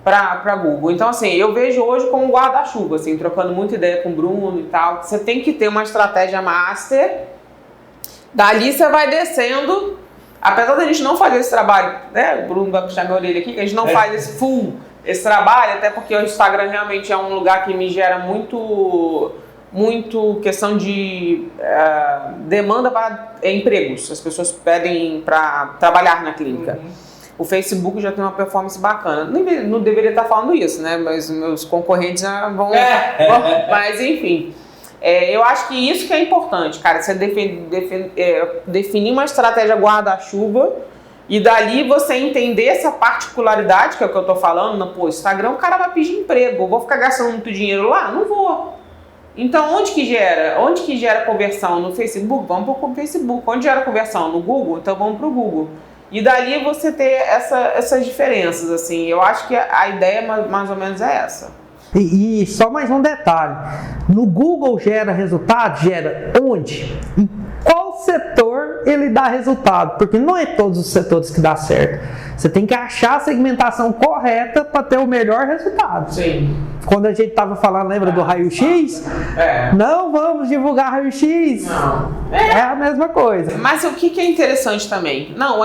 para Google. Então assim, eu vejo hoje como um guarda-chuva, assim, trocando muita ideia com o Bruno e tal. Você tem que ter uma estratégia master, dali você vai descendo, apesar da gente não fazer esse trabalho, né? O Bruno vai puxar minha orelha aqui, que a gente não faz esse trabalho, até porque o Instagram realmente é um lugar que me gera muito questão de demanda para empregos. As pessoas pedem para trabalhar na clínica. O Facebook já tem uma performance bacana. Não deveria estar falando isso, né? Mas meus concorrentes já vão... Mas enfim. Eu acho que isso que é importante, cara, você definir uma estratégia guarda-chuva e dali você entender essa particularidade, que é o que eu tô falando, pô, Instagram, o cara vai pedir emprego, eu vou ficar gastando muito dinheiro lá? Não vou. Então, onde que gera conversão? No Facebook? Vamos pro Facebook. Onde gera conversão? No Google? Então, vamos pro Google. E dali você ter essas diferenças, assim. Eu acho que a ideia mais ou menos é essa. E só mais um detalhe. No Google gera resultado? Gera onde? Em qual setor ele dá resultado? Porque não é todos os setores que dá certo. Você tem que achar a segmentação correta para ter o melhor resultado. Sim. Quando a gente estava falando, lembra do raio-x? Não vamos divulgar raio-x. Não. É a mesma coisa. Mas o que é interessante também? Não,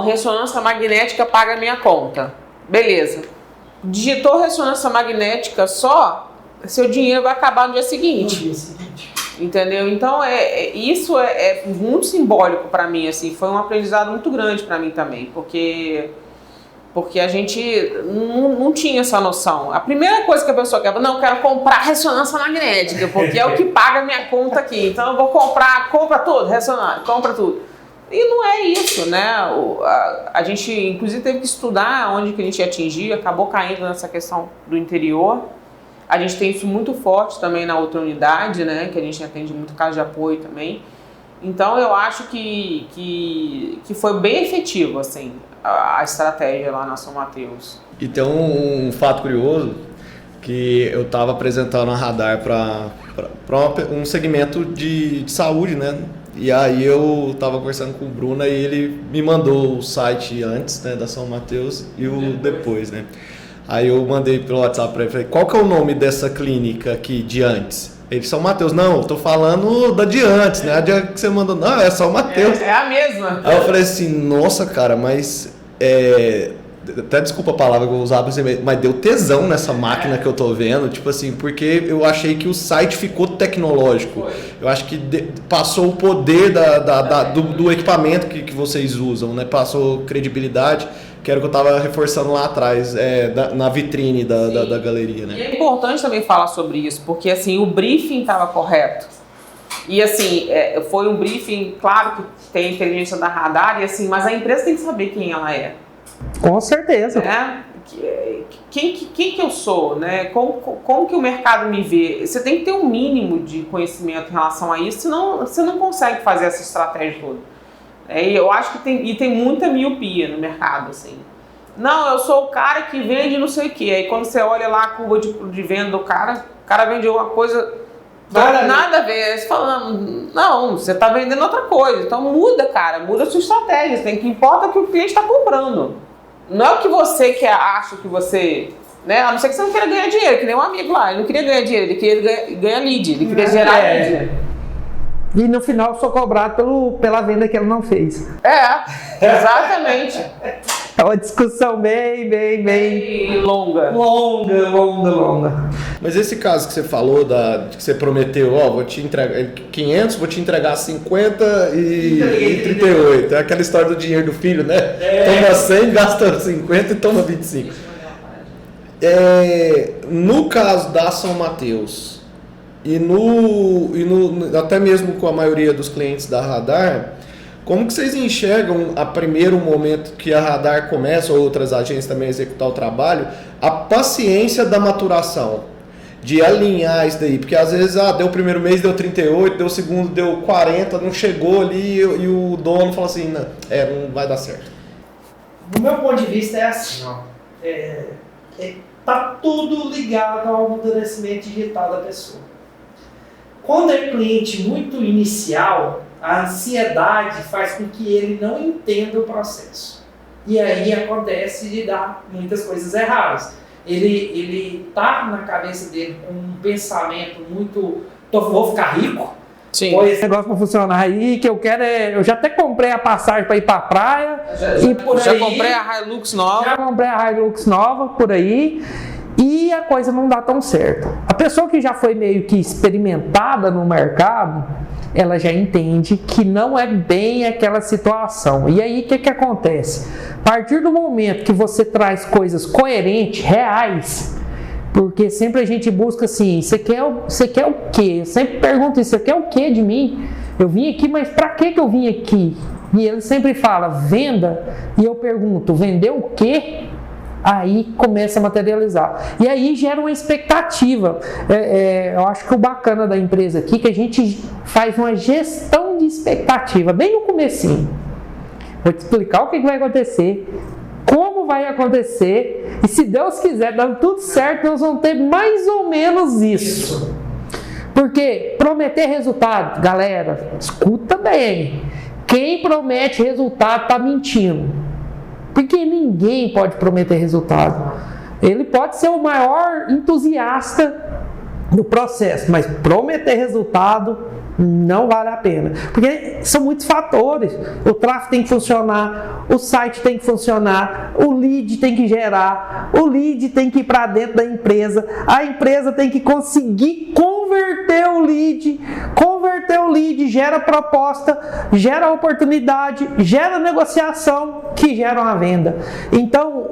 ressonância magnética paga a minha conta. Beleza. Digitou ressonância magnética só, seu dinheiro vai acabar no dia seguinte. Entendeu? Então, isso é muito simbólico para mim, assim. Foi um aprendizado muito grande para mim também, porque a gente não tinha essa noção. A primeira coisa que a pessoa quer, não, eu quero comprar ressonância magnética, porque é o que paga a minha conta aqui. Então, eu vou compra tudo, ressonância, compra tudo. E não é isso, né? A gente, inclusive, teve que estudar onde que a gente ia atingir, acabou caindo nessa questão do interior. A gente tem isso muito forte também na outra unidade, né? Que a gente atende muito caso de apoio também. Então, eu acho que foi bem efetivo, assim, a estratégia lá na São Mateus. E tem um fato curioso, que eu estava apresentando a Radar para um segmento de saúde, né? E aí eu estava conversando com o Bruno e ele me mandou o site antes, né, da São Mateus e o depois, né? Aí eu mandei pelo WhatsApp para ele, falei, qual que é o nome dessa clínica aqui de antes? Ele, São Mateus. Não, eu tô falando da de antes, né? A de que você mandou, não, é São Mateus. É a mesma. Aí eu falei assim, nossa, cara, mas até desculpa a palavra que eu usava, mas deu tesão nessa máquina que eu tô vendo, tipo assim, porque eu achei que o site ficou tecnológico. Eu acho que passou o poder do equipamento que vocês usam, né? Passou credibilidade, que era o que eu tava reforçando lá atrás, na vitrine da galeria, né? E é importante também falar sobre isso, porque assim, o briefing estava correto. E assim, foi um briefing, claro que tem a inteligência da Radar, e assim, mas a empresa tem que saber quem ela é. Com certeza. Quem que eu sou, né? Como que o mercado me vê? Você tem que ter um mínimo de conhecimento em relação a isso, senão você não consegue fazer essa estratégia toda. Eu acho que tem muita miopia no mercado, assim. Não, eu sou o cara que vende não sei o quê. Aí quando você olha lá a curva de venda do cara, o cara vende uma coisa... Nada a ver. Você fala, não, você está vendendo outra coisa. Então muda, cara, muda a sua estratégia. Tem que importa o que o cliente está comprando. Não é o que você acha que você... Né? A não ser que você não queira ganhar dinheiro, que nem um amigo lá. Ele não queria ganhar dinheiro, ele queria ganhar lead. Ele queria gerar lead. E no final eu sou cobrado pela venda que ele não fez. Exatamente. É uma discussão bem longa. Longa. Mas esse caso que você falou, que você prometeu, vou te entregar 500, vou te entregar 50 e 38. É aquela história do dinheiro do filho, né? Toma 100, gasta 50 e toma 25. No caso da São Mateus e até mesmo com a maioria dos clientes da Radar, como que vocês enxergam a primeiro momento que a Radar começa, ou outras agências também a executar o trabalho, a paciência da maturação, de alinhar isso daí? Porque às vezes, deu o primeiro mês, deu 38, deu o segundo, deu 40, não chegou ali e o dono fala assim, não vai dar certo. Do meu ponto de vista é assim, tá tudo ligado ao amadurecimento digital da pessoa. Quando é cliente muito inicial, a ansiedade faz com que ele não entenda o processo. E aí acontece de dar muitas coisas erradas. Ele tá na cabeça dele com um pensamento muito... vou ficar rico. Sim. Esse negócio pra funcionar aí, que eu quero eu já até comprei a passagem pra ir pra praia. Já comprei a Hilux nova. Já comprei a Hilux nova por aí. E a coisa não dá tão certo. A pessoa que já foi meio que experimentada no mercado, ela já entende que não é bem aquela situação. E aí o que acontece? A partir do momento que você traz coisas coerentes, reais, Porque sempre a gente busca assim, você quer o quê? Eu sempre pergunto isso, você quer o quê de mim? Eu vim aqui, mas para que eu vim aqui? E ele sempre fala, venda, e eu pergunto, vender o quê? Aí começa a materializar. E aí gera uma expectativa. Eu acho que o bacana da empresa aqui é que a gente faz uma gestão de expectativa, bem no comecinho. Vou te explicar o que vai acontecer, como vai acontecer, e se Deus quiser, dando tudo certo, nós vamos ter mais ou menos isso. Porque prometer resultado, galera, escuta bem, quem promete resultado está mentindo. Porque ninguém pode prometer resultado. Ele pode ser o maior entusiasta do processo, mas prometer resultado não vale a pena. Porque são muitos fatores. O tráfego tem que funcionar, o site tem que funcionar, o lead tem que gerar, o lead tem que ir para dentro da empresa, a empresa tem que conseguir converter o lead, gera proposta, gera oportunidade, gera negociação, que gera uma venda. Então,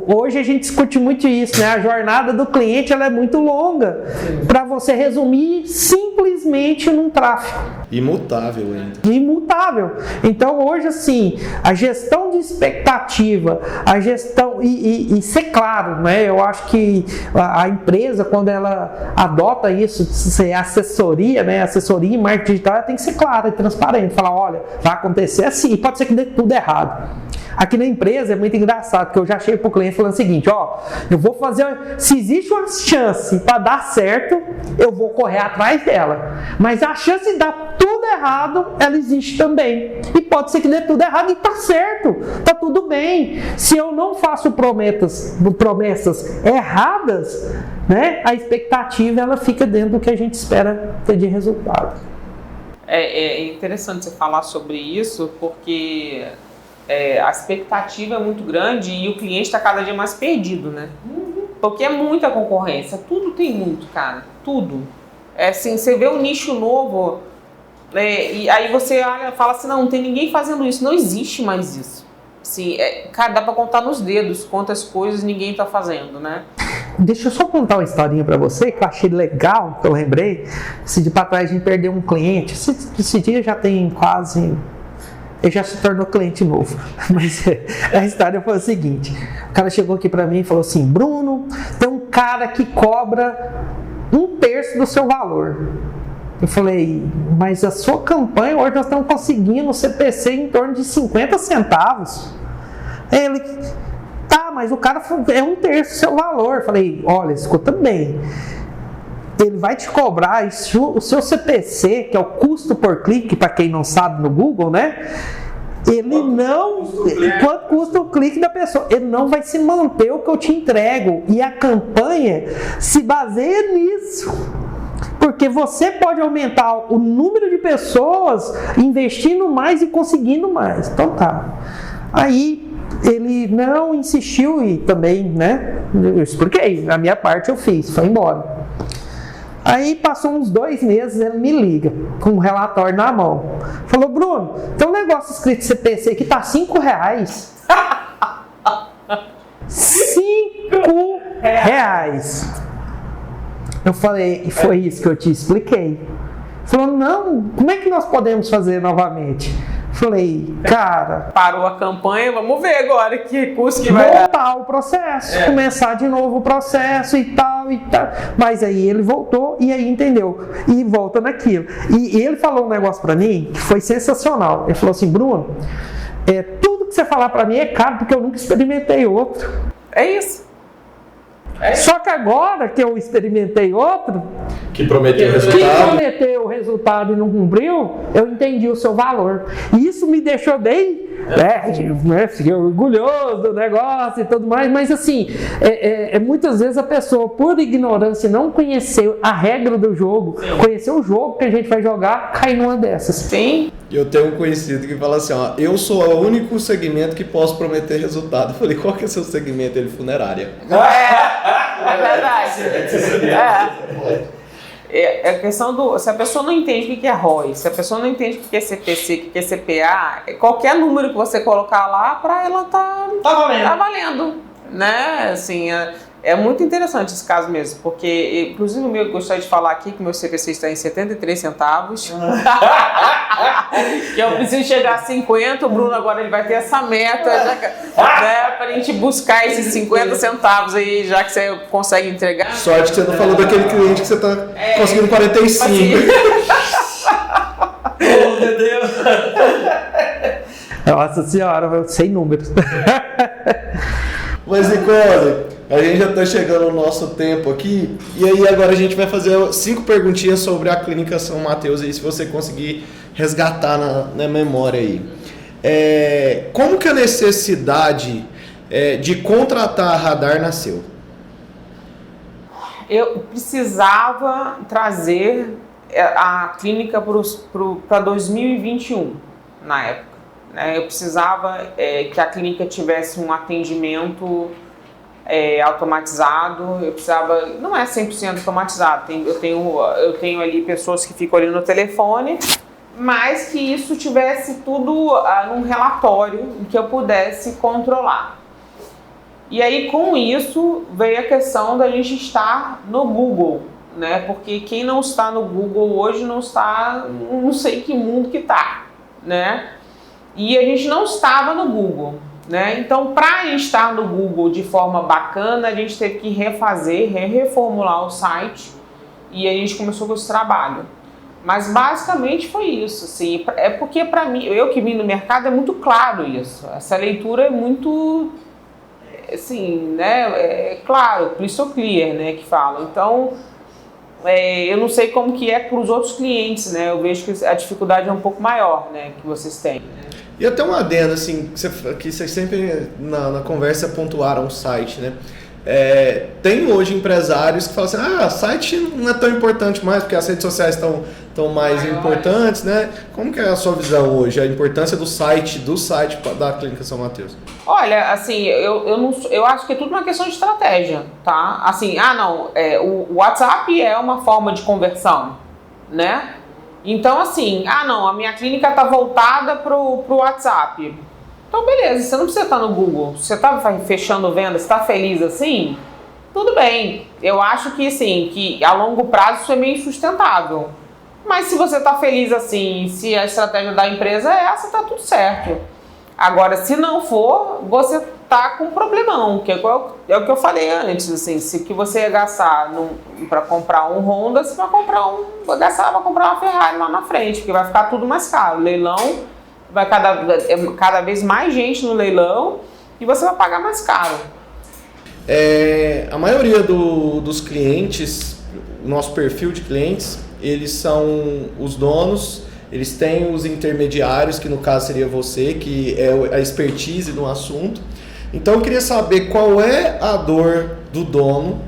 hoje a gente discute muito isso, né? A jornada do cliente ela é muito longa, para você resumir simplesmente num tráfego. Imutável ainda. Imutável. Então, hoje, assim, a gestão de expectativa, a gestão, e ser claro, né? Eu acho que a empresa, quando ela adota isso, ser assessoria, né? Assessoria em marketing digital, ela tem que ser clara e transparente. Falar, olha, vai acontecer assim, pode ser que dê tudo errado. Aqui na empresa é muito engraçado, porque eu já chego para o cliente falando o seguinte, ó, eu vou fazer, se existe uma chance para dar certo, eu vou correr atrás dela. Mas a chance de dar tudo errado, ela existe também. E pode ser que dê tudo errado e tá certo, tá tudo bem. Se eu não faço promessas erradas, né, a expectativa ela fica dentro do que a gente espera ter de resultado. É interessante você falar sobre isso, porque a expectativa é muito grande e o cliente está cada dia mais perdido, né? Porque é muita concorrência, tudo tem muito, cara, tudo. Assim, você vê um nicho novo, e aí você olha, fala assim, não tem ninguém fazendo isso, não existe mais isso. Assim, cara, dá para contar nos dedos quantas coisas ninguém está fazendo, né? Deixa eu só contar uma historinha para você que eu achei legal, que eu lembrei. Esse dia para trás a gente perdeu um cliente, esse dia já tem quase... Ele já se tornou cliente novo. Mas a história foi o seguinte: o cara chegou aqui para mim e falou assim, Bruno, tem um cara que cobra 1/3 do seu valor. Eu falei, mas a sua campanha hoje nós estamos conseguindo o CPC em torno de 50 centavos. Ele, tá, mas o cara é 1/3 do seu valor. Eu falei, olha, escuta bem. Ele vai te cobrar o seu CPC, que é o custo por clique, para quem não sabe no Google, né? Ele não... Quanto custa o clique da pessoa? Ele não vai se manter o que eu te entrego. E a campanha se baseia nisso. Porque você pode aumentar o número de pessoas investindo mais e conseguindo mais. Então tá. Aí ele não insistiu e também, né? Eu expliquei. A minha parte eu fiz, foi embora. Aí passou uns 2 meses, ele me liga com um relatório na mão. Falou, Bruno, tem um negócio escrito CPC que tá R$5. R$5. Eu falei, e foi isso que eu te expliquei. Falou, não, como é que nós podemos fazer novamente? Falei, cara... Parou a campanha, vamos ver agora que recurso que vai dar. Voltar o processo, começar de novo o processo e tal. Mas aí ele voltou e aí entendeu. E volta naquilo. E ele falou um negócio pra mim que foi sensacional. Ele falou assim, Bruno, tudo que você falar pra mim é caro porque eu nunca experimentei outro. É isso. Só que agora que eu experimentei outro, que prometeu o resultado e não cumpriu, eu entendi o seu valor. E isso me deixou bem, fiquei orgulhoso do negócio e tudo mais, mas assim, muitas vezes a pessoa, por ignorância, não conhecer a regra do jogo, conhecer o jogo que a gente vai jogar, cai numa dessas. Sim. Eu tenho um conhecido que fala assim, ó, eu sou o único segmento que posso prometer resultado. Eu falei, qual que é o seu segmento? Ele, funerária. É verdade. É a questão do... Se a pessoa não entende o que é ROI, se a pessoa não entende o que é CPC, o que é CPA, qualquer número que você colocar lá, para ela tá valendo, né? Assim, É muito interessante esse caso mesmo, porque, inclusive, eu gostaria de falar aqui que meu CPC está em 73 centavos. Que eu preciso chegar a 50, o Bruno agora ele vai ter essa meta, né, para a gente buscar esses 50 centavos aí, já que você consegue entregar. Sorte que você não falou daquele cliente que você está conseguindo 45. Oh, meu Deus! Nossa senhora, sem números. Mas, Nicole, a gente já está chegando no nosso tempo aqui, e aí agora a gente vai fazer 5 perguntinhas sobre a Clínica São Mateus, aí, se você conseguir resgatar na memória aí. Como que a necessidade de contratar a Radar nasceu? Eu precisava trazer a clínica para 2021, na época. Eu precisava que a clínica tivesse um atendimento automatizado. Eu precisava, não é 100% automatizado, eu tenho ali pessoas que ficam ali no telefone, mas que isso tivesse tudo num relatório que eu pudesse controlar. E aí, com isso, veio a questão da gente estar no Google, né? Porque quem não está no Google hoje não sei que mundo que está, né? E a gente não estava no Google, né? Então, para estar no Google de forma bacana, a gente teve que reformular o site, e a gente começou com esse trabalho. Mas basicamente foi isso, assim. É porque para mim, eu que vim no mercado, é muito claro isso. Essa leitura é muito, assim, né? É claro, crystal clear, né? Que falam. Então, eu não sei como que é para os outros clientes, né? Eu vejo que a dificuldade é um pouco maior, né? Que vocês têm. E até uma adenda, assim, que vocês sempre na conversa pontuaram o site, né? Tem hoje empresários que falam assim, site não é tão importante mais, porque as redes sociais estão mais importantes, né? Como que é a sua visão hoje, a importância do site da Clínica São Mateus? Olha, assim, eu acho que é tudo uma questão de estratégia, tá? Assim, o WhatsApp é uma forma de conversão, né? Então, assim, a minha clínica está voltada pro WhatsApp. Então, beleza, você não precisa estar no Google. Você está fechando venda, você está feliz assim? Tudo bem. Eu acho que, assim, que a longo prazo isso é meio insustentável. Mas se você está feliz assim, se a estratégia da empresa é essa, tá tudo certo. Agora, se não for, você tá com um problemão, que é o que eu falei antes, assim, se que você ia gastar para comprar um Honda, você vai gastar para comprar uma Ferrari lá na frente, porque vai ficar tudo mais caro. O leilão vai cada vez mais gente no leilão e você vai pagar mais caro. A maioria dos clientes, o nosso perfil de clientes, eles são os donos. Eles têm os intermediários, que no caso seria você, que é a expertise no assunto. Então eu queria saber qual é a dor do dono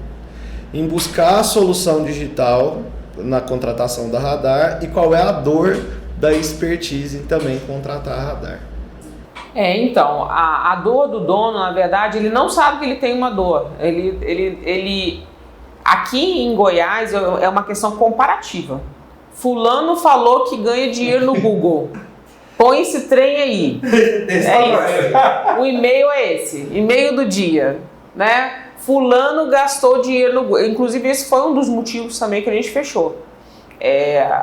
em buscar a solução digital na contratação da Radar e qual é a dor da expertise em também contratar a Radar. Então, a dor do dono, na verdade, ele não sabe que ele tem uma dor. Ele aqui em Goiás é uma questão comparativa. Fulano falou que ganha dinheiro no Google. Põe esse trem aí. Isso. O e-mail é esse. E-mail do dia, né? Fulano gastou dinheiro no Google. Inclusive, esse foi um dos motivos também que a gente fechou.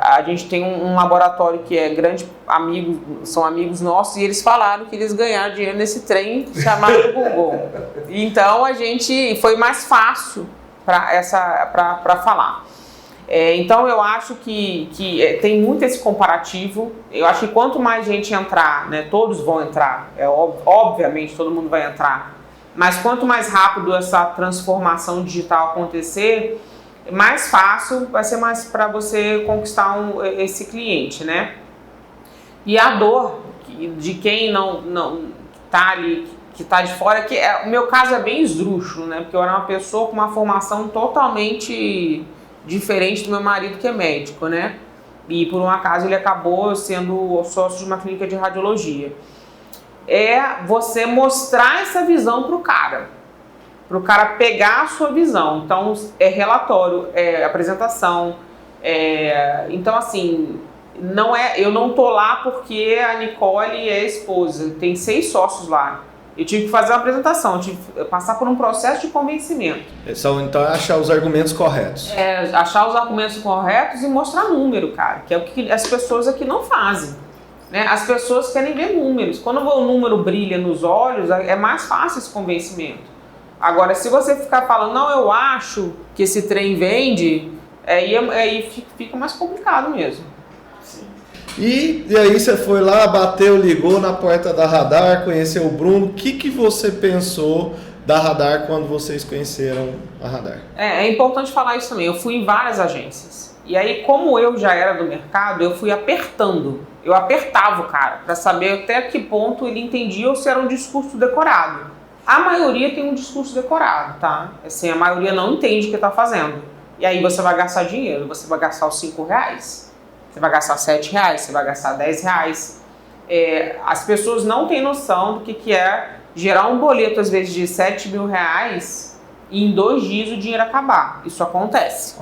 A gente tem um laboratório que é grande amigo, são amigos nossos, e eles falaram que eles ganharam dinheiro nesse trem chamado Google. Então, foi mais fácil para falar. Então eu acho que tem muito esse comparativo. Eu acho que quanto mais gente entrar, né, todos vão entrar, obviamente todo mundo vai entrar, mas quanto mais rápido essa transformação digital acontecer, mais fácil vai ser mais para você conquistar esse cliente, né? E a dor de quem não está ali, que está de fora, o meu caso é bem esdrúxulo, né? Porque eu era uma pessoa com uma formação totalmente diferente do meu marido, que é médico, né? E por um acaso ele acabou sendo sócio de uma clínica de radiologia. Você mostrar essa visão pro cara pegar a sua visão. Então, relatório, apresentação. Então, assim, eu não tô lá porque a Nicole é esposa. Tem 6 sócios lá. Eu tive que fazer uma apresentação, eu tive que passar por um processo de convencimento. Então é achar os argumentos corretos. Achar os argumentos corretos e mostrar número, cara, que é o que as pessoas aqui não fazem. Né? As pessoas querem ver números. Quando o número brilha nos olhos, é mais fácil esse convencimento. Agora, se você ficar falando, não, eu acho que esse trem vende, aí fica mais complicado mesmo. E aí você foi lá, bateu, ligou na porta da Radar, conheceu o Bruno. O que você pensou da Radar quando vocês conheceram a Radar? É importante falar isso também. Eu fui em várias agências. E aí, como eu já era do mercado, eu fui apertando. Eu apertava o cara para saber até que ponto ele entendia ou se era um discurso decorado. A maioria tem um discurso decorado, tá? Assim, a maioria não entende o que está fazendo. E aí você vai gastar dinheiro, você vai gastar os R$5. Você vai gastar R$7, você vai gastar R$10. As pessoas não têm noção do que é gerar um boleto, às vezes, de R$7 mil e em 2 dias o dinheiro acabar. Isso acontece.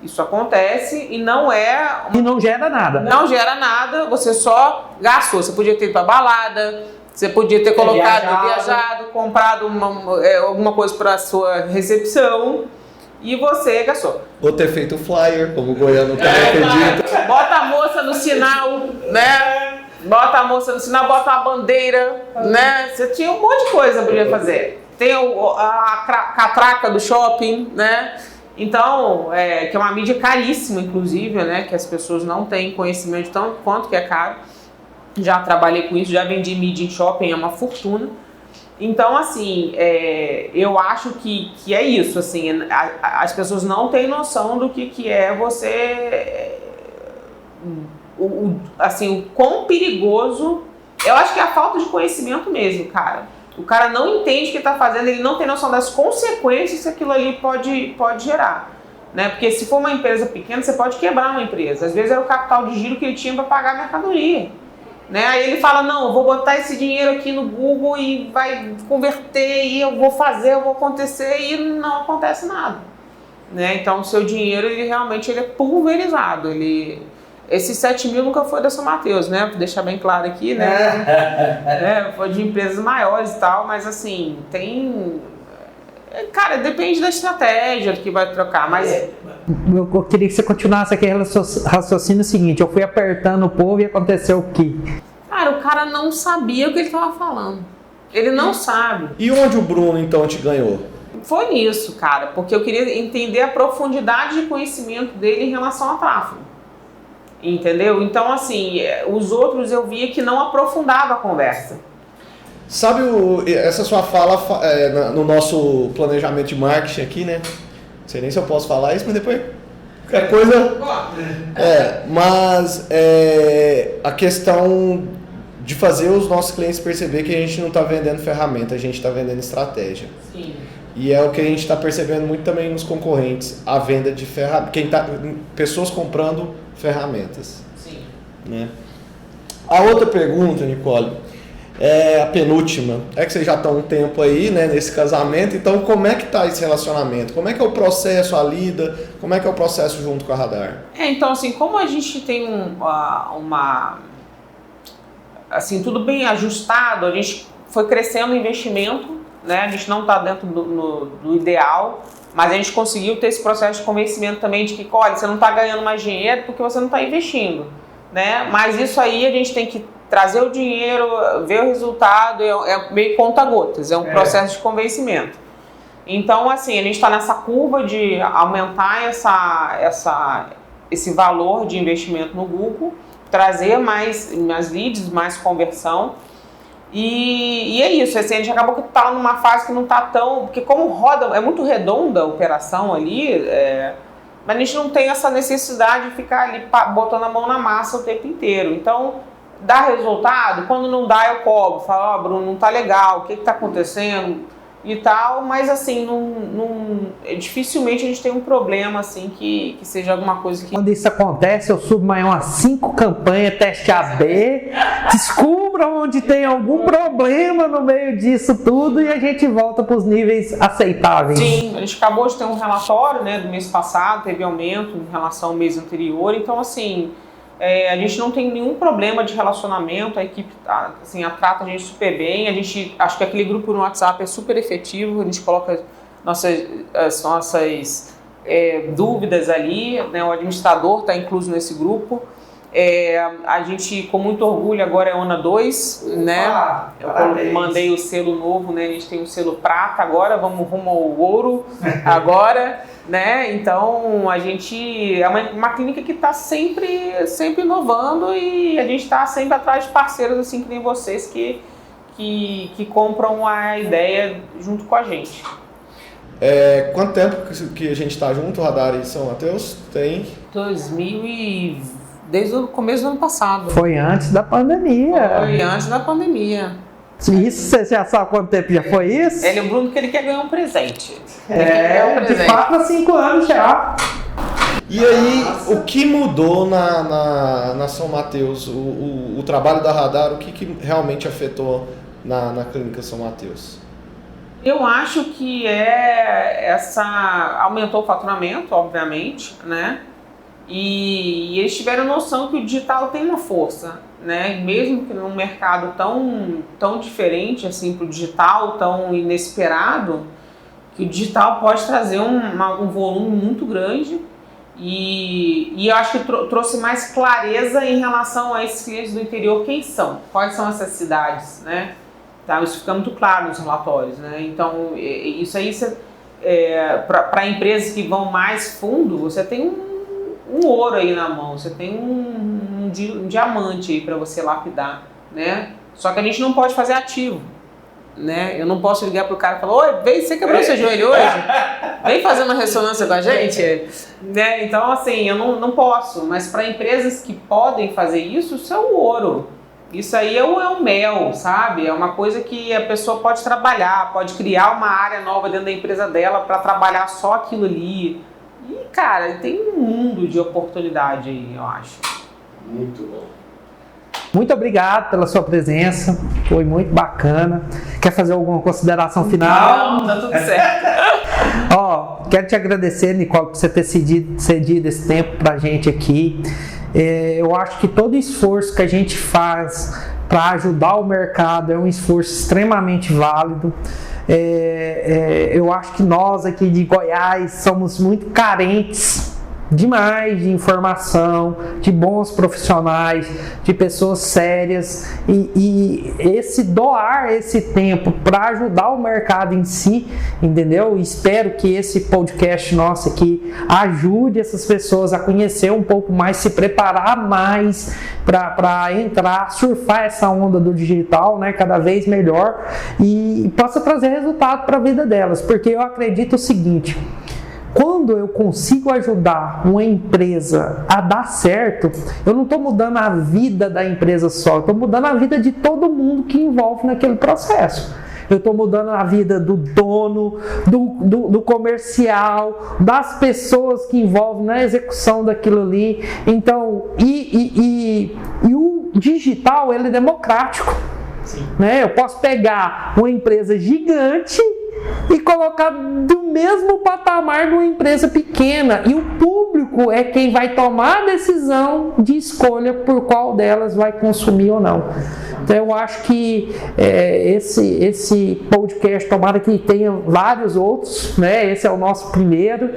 Isso acontece e não é... E não gera nada. Não gera nada, você só gastou. Você podia ter ido pra balada, você podia ter viajado, comprado alguma coisa para sua recepção. E você gastou. Ou ter feito flyer, como o goiano também acredita. Bota a moça no sinal, né? Bota uma bandeira, né? Você tinha um monte de coisa que podia fazer. Tem a catraca do shopping, né? Então, que é uma mídia caríssima, inclusive, né? Que as pessoas não têm conhecimento de tanto quanto que é caro. Já trabalhei com isso, já vendi mídia em shopping, é uma fortuna. Então, assim, eu acho que é isso, assim, as pessoas não têm noção do que é você, assim, o quão perigoso, eu acho que é a falta de conhecimento mesmo, cara. O cara não entende o que está fazendo, ele não tem noção das consequências que aquilo ali pode gerar, né? Porque se for uma empresa pequena, você pode quebrar uma empresa. Às vezes era o capital de giro que ele tinha para pagar a mercadoria. Né? Aí ele fala, não, eu vou botar esse dinheiro aqui no Google e vai converter, e eu vou fazer, eu vou acontecer, e não acontece nada. Né? Então o seu dinheiro, ele realmente é pulverizado. Esse 7 mil nunca foi da São Mateus, né? Vou deixar bem claro aqui, né? Foi de empresas maiores e tal, mas assim, cara, depende da estratégia que vai trocar, mas... Eu queria que você continuasse aquele raciocínio seguinte, eu fui apertando o povo e aconteceu o quê? Cara, o cara não sabia o que ele estava falando. Ele não sabe. E onde o Bruno, então, te ganhou? Foi nisso, cara, porque eu queria entender a profundidade de conhecimento dele em relação ao tráfego. Entendeu? Então, assim, os outros eu via que não aprofundava a conversa. Sabe, essa sua fala no nosso planejamento de marketing aqui, né? Não sei nem se eu posso falar isso, mas depois qualquer coisa... Mas a questão de fazer os nossos clientes perceber que a gente não está vendendo ferramenta, a gente está vendendo estratégia. Sim. E é o que a gente está percebendo muito também nos concorrentes, a venda de ferramentas, pessoas comprando ferramentas. Sim. Né? A outra pergunta, Nicole, a penúltima, é que vocês já estão um tempo aí, né, nesse casamento, então como é que está esse relacionamento? Como é que é o processo, a lida, como é que é o processo junto com a Radar? Então assim, como a gente tem assim, tudo bem ajustado, a gente foi crescendo o investimento, né, a gente não está dentro do ideal, mas a gente conseguiu ter esse processo de convencimento também de que, olha, você não está ganhando mais dinheiro porque você não está investindo, né, mas isso aí a gente tem que trazer o dinheiro, ver o resultado, é meio conta-gotas, é um processo de convencimento. Então, assim, a gente está nessa curva de aumentar esse valor de investimento no Google, trazer mais leads, mais conversão. E é isso, assim, a gente acabou que está numa fase que não está tão... Porque como roda, é muito redonda a operação ali, mas a gente não tem essa necessidade de ficar ali botando a mão na massa o tempo inteiro. Então... dá resultado, quando não dá eu cobro, falo, Bruno, não tá legal, o que tá acontecendo e tal, mas assim, dificilmente a gente tem um problema assim que seja alguma coisa que... Quando isso acontece, eu subo mais umas 5 campanhas, teste AB, descubra onde tem algum problema no meio disso tudo e a gente volta para os níveis aceitáveis. Sim, a gente acabou de ter um relatório, né, do mês passado, teve aumento em relação ao mês anterior, então assim... A gente não tem nenhum problema de relacionamento, a equipe assim, trata a gente super bem, acho que aquele grupo no WhatsApp é super efetivo, a gente coloca as nossas dúvidas ali, né? O administrador está incluso nesse grupo. A gente, com muito orgulho, agora é ONA 2, né? Eu mandei o selo novo, né? A gente tem o selo prata agora, vamos rumo ao ouro agora, né? Então, a gente é uma clínica que está sempre inovando e a gente está sempre atrás de parceiros, assim, que nem vocês, que compram a ideia junto com a gente. Quanto tempo que a gente está junto, Radar e São Mateus? Tem? Desde o começo do ano passado. Foi antes da pandemia. Foi antes da pandemia. Isso, você já sabe quanto tempo já foi isso? Ele é o Bruno que ele quer ganhar um presente. De 4 a 5 anos já. E aí, o que mudou na São Mateus? O trabalho da Radar, o que realmente afetou na Clínica São Mateus? Eu acho que aumentou o faturamento, obviamente, né? E eles tiveram noção que o digital tem uma força, né? Mesmo que num mercado tão diferente assim para o digital, tão inesperado, que o digital pode trazer um volume muito grande e eu acho que trouxe mais clareza em relação a esses clientes do interior, quem são, quais são essas cidades, né? Tá, isso fica muito claro nos relatórios, né? Então, isso aí, para empresas que vão mais fundo, você tem um ouro aí na mão, você tem um diamante aí para você lapidar, né? Só que a gente não pode fazer ativo, né? Eu não posso ligar pro cara e falar: oi, vem, você quebrou seu joelho hoje? Vem fazer uma ressonância com a gente, né? Então, assim, eu não posso, mas para empresas que podem fazer isso é o ouro. Isso aí é o mel, sabe? É uma coisa que a pessoa pode trabalhar, pode criar uma área nova dentro da empresa dela para trabalhar só aquilo ali. E, cara, tem um mundo de oportunidade aí, eu acho. Muito bom. Muito obrigado pela sua presença, foi muito bacana. Quer fazer alguma consideração final? Não, tá tudo certo. Quero te agradecer, Nicole, por você ter cedido esse tempo pra gente aqui. Eu acho que todo esforço que a gente faz para ajudar o mercado é um esforço extremamente válido. Eu acho que nós aqui de Goiás somos muito carentes demais de informação, de bons profissionais, de pessoas sérias e doar esse tempo para ajudar o mercado em si, entendeu? Espero que esse podcast nosso aqui ajude essas pessoas a conhecer um pouco mais, se preparar mais para entrar, surfar essa onda do digital, né, cada vez melhor e possa trazer resultado para a vida delas, porque eu acredito o seguinte: quando eu consigo ajudar uma empresa a dar certo, eu não estou mudando a vida da empresa só, eu estou mudando a vida de todo mundo que envolve naquele processo. Eu estou mudando a vida do dono, do comercial, das pessoas que envolvem na execução daquilo ali. Então, e o digital, ele é democrático. Né? Eu posso pegar uma empresa gigante e colocar do mesmo patamar de uma empresa pequena, e o público é quem vai tomar a decisão de escolha por qual delas vai consumir ou não. Então eu acho que esse podcast, tomara que tenha vários outros, né? Esse é o nosso primeiro,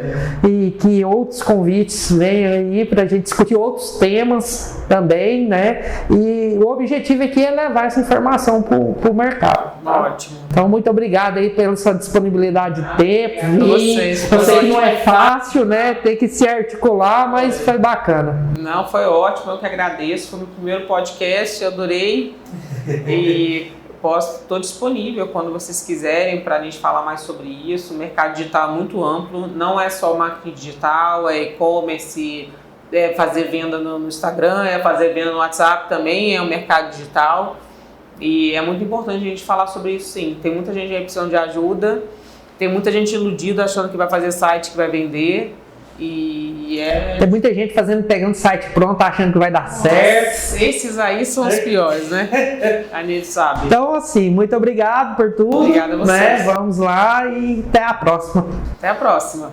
e que outros convites venham aí para a gente discutir outros temas também, né? E o objetivo aqui é levar essa informação para o mercado. Ótimo. Então, muito obrigado aí pela sua disponibilidade de tempo. Eu sei que não é fácil, né? Ter que se articular, mas foi bacana. Não, foi ótimo, eu que agradeço. Foi o meu primeiro podcast, eu adorei. E estou disponível quando vocês quiserem para a gente falar mais sobre isso. O mercado digital é muito amplo, não é só marketing digital, é e-commerce, é fazer venda no Instagram, é fazer venda no WhatsApp também, é o mercado digital. E é muito importante a gente falar sobre isso, sim. Tem muita gente aí precisando de ajuda, tem muita gente iludida achando que vai fazer site que vai vender. Tem muita gente pegando site pronto, achando que vai dar certo. Esses aí são os piores, né? A gente sabe. Então, assim, muito obrigado por tudo. Obrigada a vocês. Né? Vamos lá e até a próxima. Até a próxima.